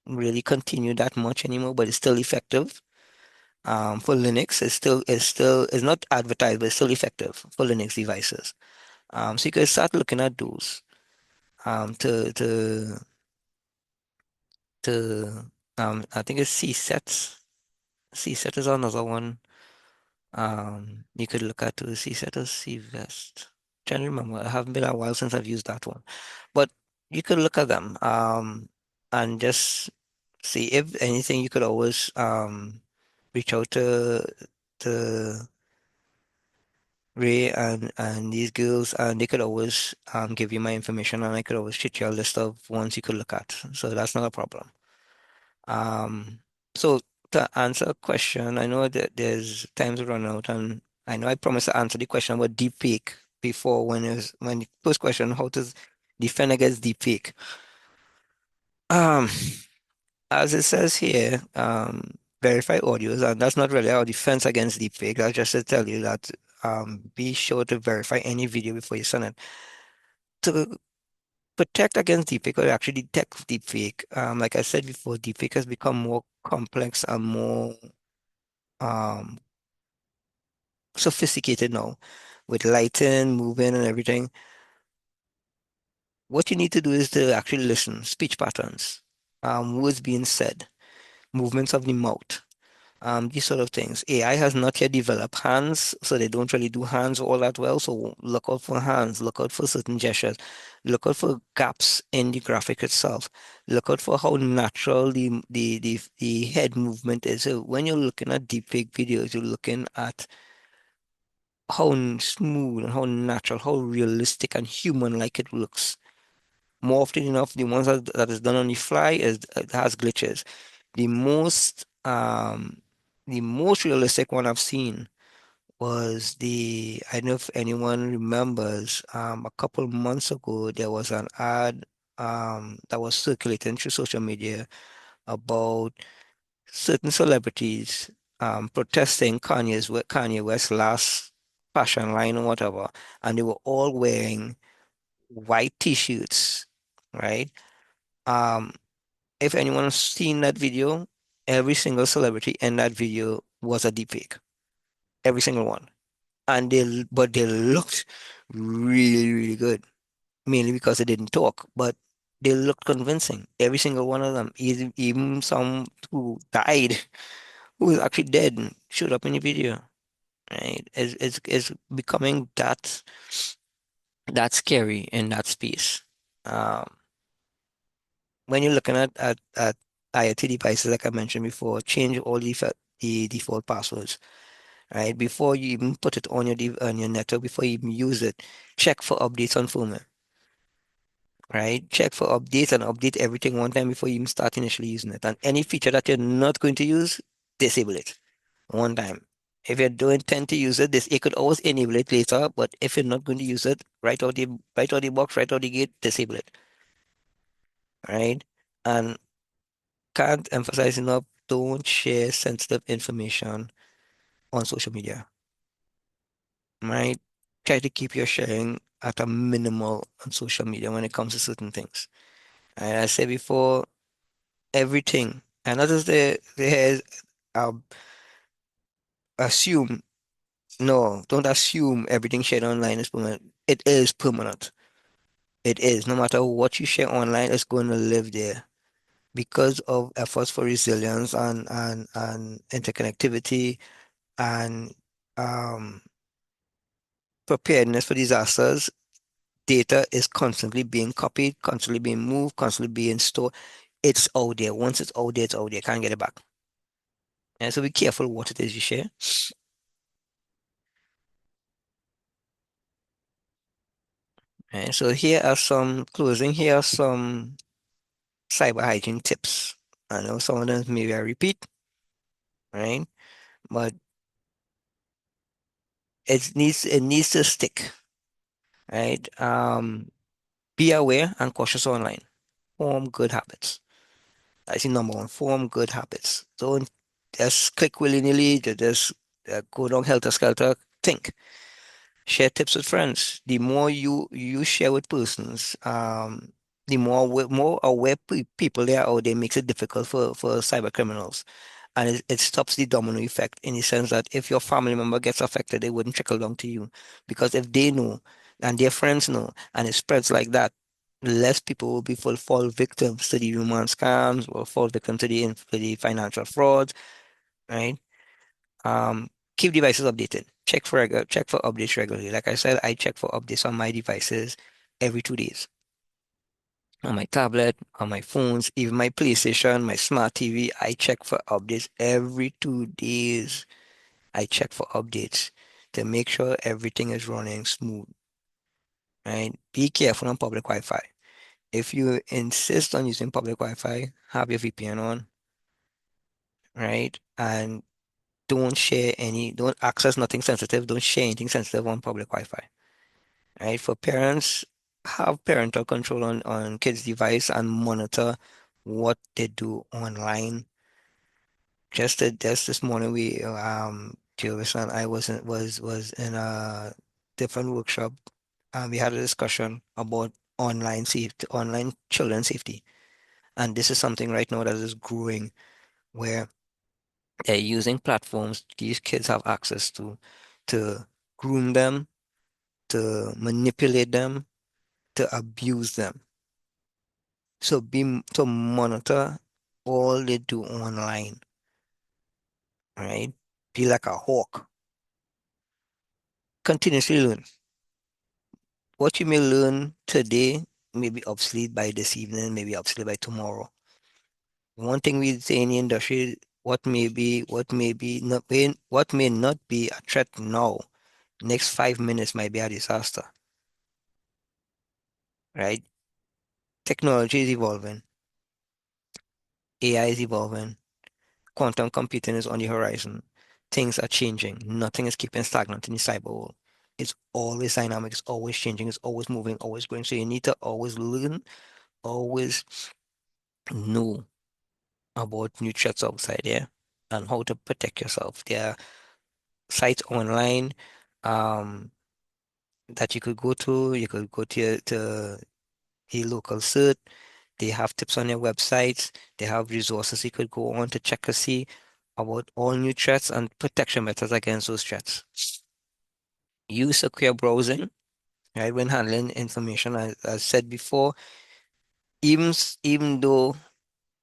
really continued that much anymore, but it's still effective. For Linux, it's not advertised, but it's still effective for Linux devices. So you can start looking at those um, to to I think it's CSET. CSET is another one. You could look at to CSET or CVest. Trying to remember. It haven't been a while since I've used that one, but you could look at them and just see if anything. You could always reach out to Ray and these girls, and they could always give you my information, and I could always shoot you a list of ones you could look at. So that's not a problem. Um, so to answer a question, I know that there's times run out, and I know I promised to answer the question about deepfake before when the first question, how to defend against deepfake. Um, as it says here, verify audios, and that's not really our defense against deepfake. That's just to tell you that be sure to verify any video before you send it. To protect against deepfake or actually detect deepfake, like I said before, deepfake has become more complex and more um, sophisticated now with lighting, moving, and everything. What you need to do is to actually listen, speech patterns, words being said, movements of the mouth, these sort of things. AI has not yet developed hands, so they don't really do hands all that well. So look out for hands, look out for certain gestures, look out for gaps in the graphic itself, look out for how natural the head movement is. So when you're looking at deepfake videos, you're looking at how smooth and how natural, how realistic and human-like it looks. More often enough, the ones that is done on the fly it has glitches. The most the most realistic one I've seen was I don't know if anyone remembers, a couple months ago there was an ad that was circulating through social media about certain celebrities protesting Kanye West's last fashion line or whatever, and they were all wearing white t-shirts, right? Um, if anyone's seen that video, every single celebrity in that video was a deepfake. Every single one. But they looked really, really good. Mainly because they didn't talk, but they looked convincing. Every single one of them, even some who died, who was actually dead, and showed up in the video. Right? It's becoming that scary in that space. Um, when you're looking at IoT devices, like I mentioned before, change all the default passwords, right? Before you even put it on on your network, before you even use it, check for updates on firmware, right? Check for updates and update everything one time before you even start initially using it. And any feature that you're not going to use, disable it one time. If you don't intend to use it, you could always enable it later, but if you're not going to use it, right out the box, right out the gate, disable it. Right? And can't emphasize enough, don't share sensitive information on social media. Right? Try to keep your sharing at a minimal on social media when it comes to certain things. And I said before, everything, and not just um, assume, no, don't assume everything shared online is permanent. It is permanent. It is. No matter what you share online, it's going to live there because of efforts for resilience and interconnectivity and um, preparedness for disasters. Data is constantly being copied, constantly being moved, constantly being stored. It's out there. Once it's out there, it's out there. Can't get it back. And so be careful what it is you share. And so here are some closing. Here are some cyber hygiene tips. I know some of them maybe I repeat, right? But it needs to stick, right? Be aware and cautious online. Form good habits. That's the number one. Form good habits. Don't just click willy-nilly, just go down helter-skelter. Think. Share tips with friends. The more you share with persons, the more aware people there are out there makes it difficult for cyber criminals. And it stops the domino effect in the sense that if your family member gets affected, it wouldn't trickle down to you. Because if they know and their friends know and it spreads like that, less people will fall victims to the human scams or fall victim to the financial fraud, right? Um, Keep devices updated. Check for updates regularly. Like I said, I check for updates on my devices every 2 days. On my tablet, on my phones, even my PlayStation, my smart TV, I check for updates every 2 days. I check for updates to make sure everything is running smooth. Right? Be careful on public Wi-Fi. If you insist on using public Wi-Fi, have your VPN on, right? And don't access nothing sensitive, don't share anything sensitive on public Wi-Fi. Right? For parents, have parental control on kids' device and monitor what they do online. Just this morning, Jervis and I was in a different workshop, and we had a discussion about online safety, online children safety, and this is something right now that is growing where they're using platforms these kids have access to groom them, to manipulate them, to abuse them. So to monitor all they do online, right? Be like a hawk. Continuously learn. What you may learn today may be obsolete by this evening, maybe obsolete by tomorrow. One thing we say in the industry, what may not be a threat now, next 5 minutes might be a disaster, right? Technology is evolving, AI is evolving, quantum computing is on the horizon. Things are changing. Nothing is keeping stagnant in the cyber world. It's always dynamic, it's always changing, it's always moving, always growing. So you need to always learn, always know about new threats outside there and how to protect yourself. There are sites online um, that you could go to. You could go to a local cert. They have tips on their websites. They have resources you could go on to check to see about all new threats and protection methods against those threats. Use secure browsing, right, when handling information. As said before, even though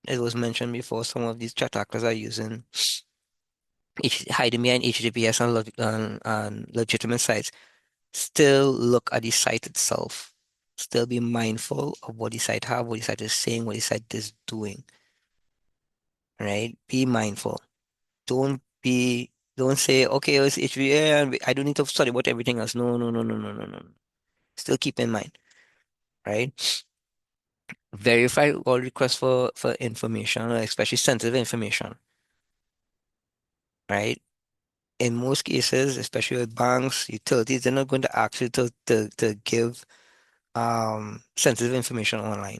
it was mentioned before, some of these threat actors are using hiding behind HTTPS and legitimate sites. Still look at the site itself. Still be mindful of what the site have, what the site is saying, what the site is doing. Right? Be mindful. Don't say, okay, it's HVA and I don't need to study about everything else. No, no, no, no, no, no, no. Still keep in mind, right? Verify all requests for information, especially sensitive information. right? In most cases, especially with banks, utilities, they're not going to ask you to give sensitive information online.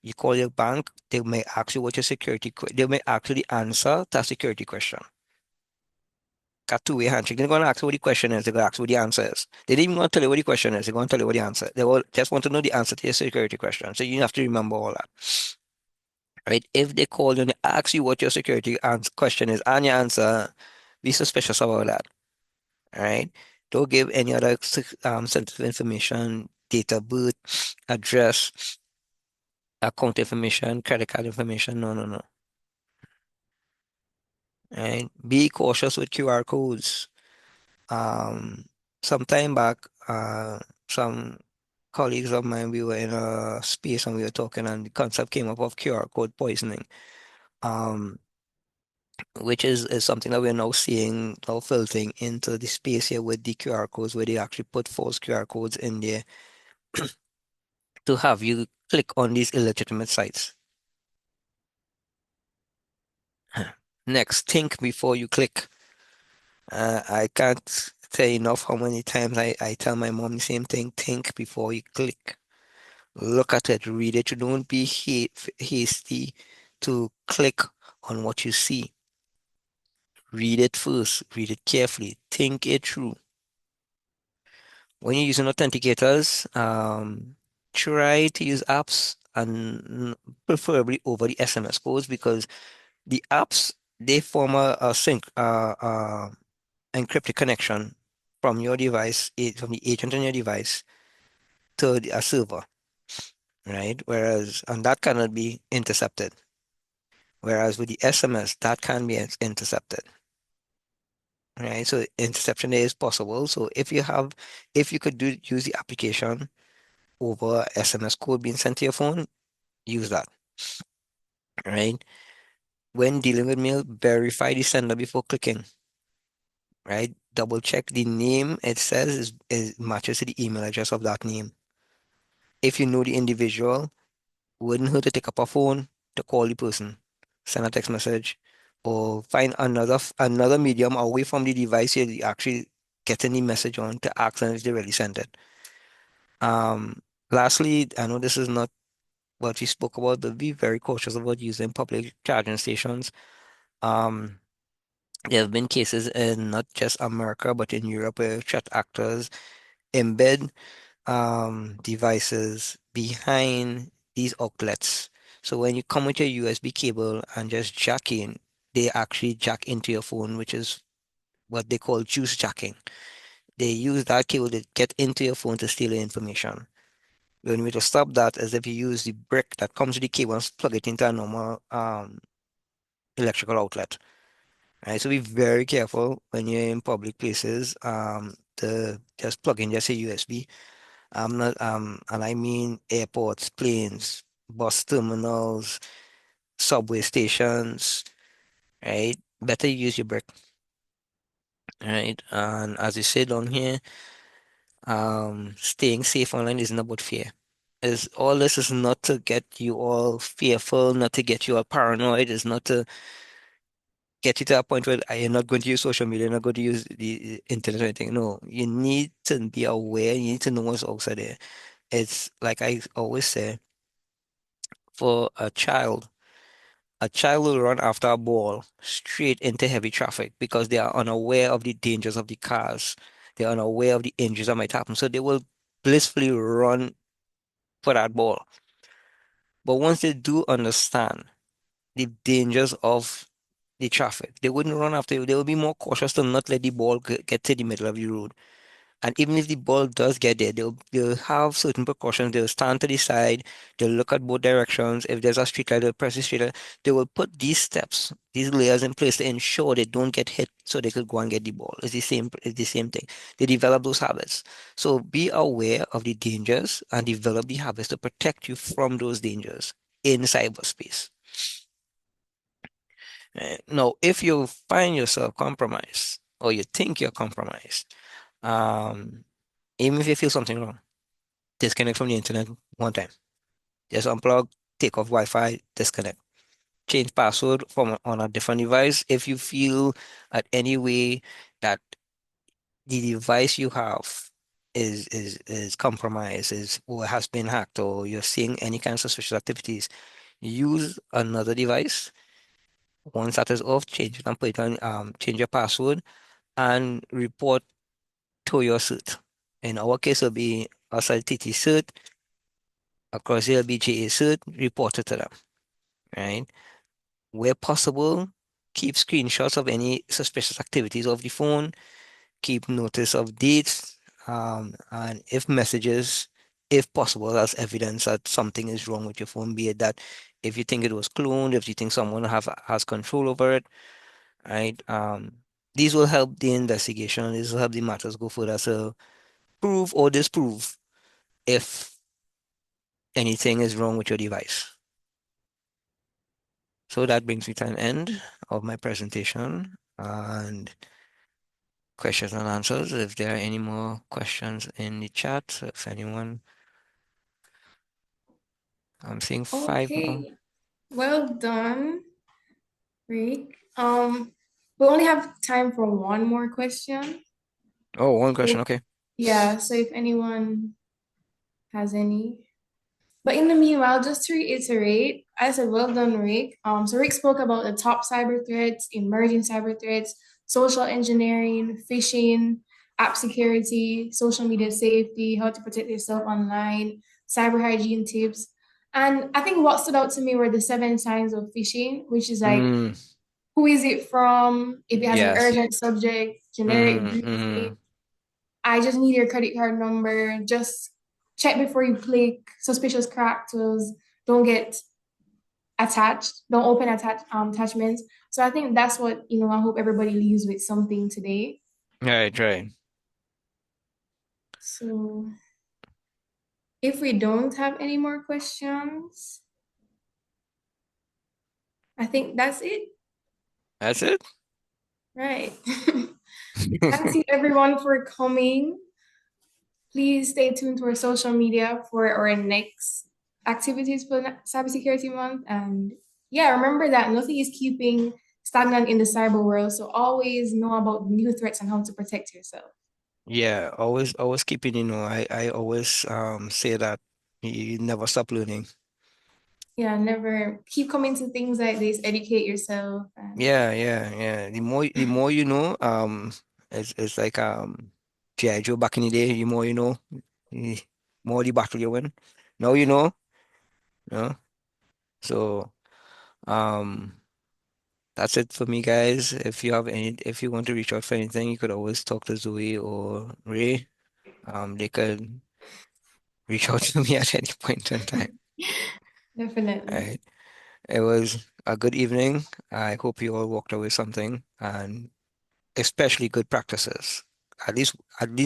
You call your bank, they may ask you what your they may actually answer that security question. Got two-way handshake. They're going to ask you what the question is. They're going to ask you what the answer is. They didn't even want to tell you what the question is. They're going to tell you what the answer. They all just want to know the answer to your security question. So you have to remember all that. Right? If they call you and they ask you what your security question is and your answer, be suspicious about that. All right? Don't give any other sensitive information, date of birth, address, account information, credit card information. No, no, no. Right? Be cautious with QR codes. Some time back, some colleagues of mine, we were in a space and we were talking, and the concept came up of QR code poisoning, um, which is something that we're now seeing now filtering into the space here with the QR codes, where they actually put false QR codes in there to have you click on these illegitimate sites. Next, think before you click. I can't say enough how many times I tell my mom the same thing. Think before you click. Look at it, read it. You don't be hasty to click on what you see. Read it first, read it carefully, think it through. When you're using authenticators, try to use apps and preferably over the SMS codes, because the apps, they form a sync encrypted connection from your device, from the agent on your device to a server, right? And that cannot be intercepted. Whereas with the SMS, that can be intercepted, right? So interception is possible. So if you could use the application over SMS code being sent to your phone, use that, right? When dealing with mail, verify the sender before clicking, right? Double check the name it says is matches to the email address of that name. If you know the individual, wouldn't hurt to take up a phone to call the person, send a text message, or find another medium away from the device you're actually getting the message on to ask them if they really sent it. Lastly, I know this is not what we spoke about, but be very cautious about using public charging stations. There have been cases in not just America, but in Europe, where threat actors embed devices behind these outlets. So when you come with your USB cable and just jack in, they actually jack into your phone, which is what they call juice jacking. They use that cable to get into your phone to steal your information. The only way to stop that is if you use the brick that comes with the cable and plug it into a normal electrical outlet. Right? So be very careful when you're in public places to just plug in just a USB. I'm not and I mean airports, planes, bus terminals, subway stations, right? Better use your brick. Right? And as you said on here, staying safe online isn't about fear. Is all this is not to get you all fearful, not to get you all paranoid, it's not to get you to a point where you're not going to use social media, you're not going to use the internet or anything. No, you need to be aware, you need to know what's outside there. It's like I always say, for a child will run after a ball straight into heavy traffic because they are unaware of the dangers of the cars. They're unaware of the injuries that might happen. So they will blissfully run for that ball. But once they do understand the dangers of the traffic, they wouldn't run after you. They will be more cautious to not let the ball get to the middle of the road. And even if the ball does get there, they'll have certain precautions. They'll stand to the side. They'll look at both directions. If there's a street light, they'll press the street light. They will put these steps, these layers in place to ensure they don't get hit, so they could go and get the ball. It's the same. It's the same thing. They develop those habits. So be aware of the dangers and develop the habits to protect you from those dangers in cyberspace. Now, if you find yourself compromised or you think you're compromised, um, even if you feel something wrong, disconnect from the internet one time. Just unplug, take off Wi-Fi, disconnect. change password from on a different device. If you feel at any way that the device you have is compromised, is or has been hacked, or you're seeing any kind of suspicious activities, use another device. Once that is off, change it and put it on, change your password and report to your cert. In our case, it'll be SLTT cert, across here, it'll be GA cert, report it to them, right? Where possible, keep screenshots of any suspicious activities of the phone, keep notice of dates, and if messages, if possible, as evidence that something is wrong with your phone, be it that if you think it was cloned, if you think someone has control over it, right? These will help the investigation. These will help the matters go further. So prove or disprove if anything is wrong with your device. So that brings me to an end of my presentation and questions and answers. If there are any more questions in the chat, if anyone, I'm seeing 5 now. Okay, well done, Rick. We only have time for one more question. Oh, one question, okay. Yeah, so if anyone has any. But in the meanwhile, just to reiterate, I said, well done, Rick. So Rick spoke about the top cyber threats, emerging cyber threats, social engineering, phishing, app security, social media safety, how to protect yourself online, cyber hygiene tips. And I think what stood out to me were the 7 signs of phishing, which is like, who is it from? If it has an Yes. urgent subject, generic briefing. I just need your credit card number. Just check before you click. Suspicious characters. Don't get attached. Don't open attachments. So I think that's what, I hope everybody leaves with something today. Right. So if we don't have any more questions, I think that's it. That's it? Right. Thanks you everyone for coming. Please stay tuned to our social media for our next activities for Cybersecurity Month. And yeah, remember that nothing is keeping stagnant in the cyber world. So always know about new threats and how to protect yourself. Yeah, always keeping, I always say that you never stop learning. Yeah, never keep coming to things like this, educate yourself. And Yeah. The more you know, it's like G.I. Joe back in the day, the more you know, the more the battle you win. Now you know. So that's it for me, guys. If you want to reach out for anything, you could always talk to Zoe or Ray. They could reach out to me at any point in time. definitely. Right. It was a good evening. I hope you all walked away with something, and especially good practices. At least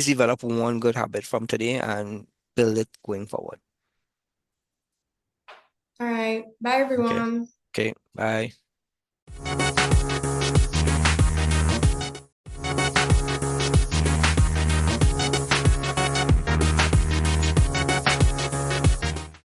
develop one good habit from today and build it going forward. All right. Bye, Okay. everyone. Okay. Bye.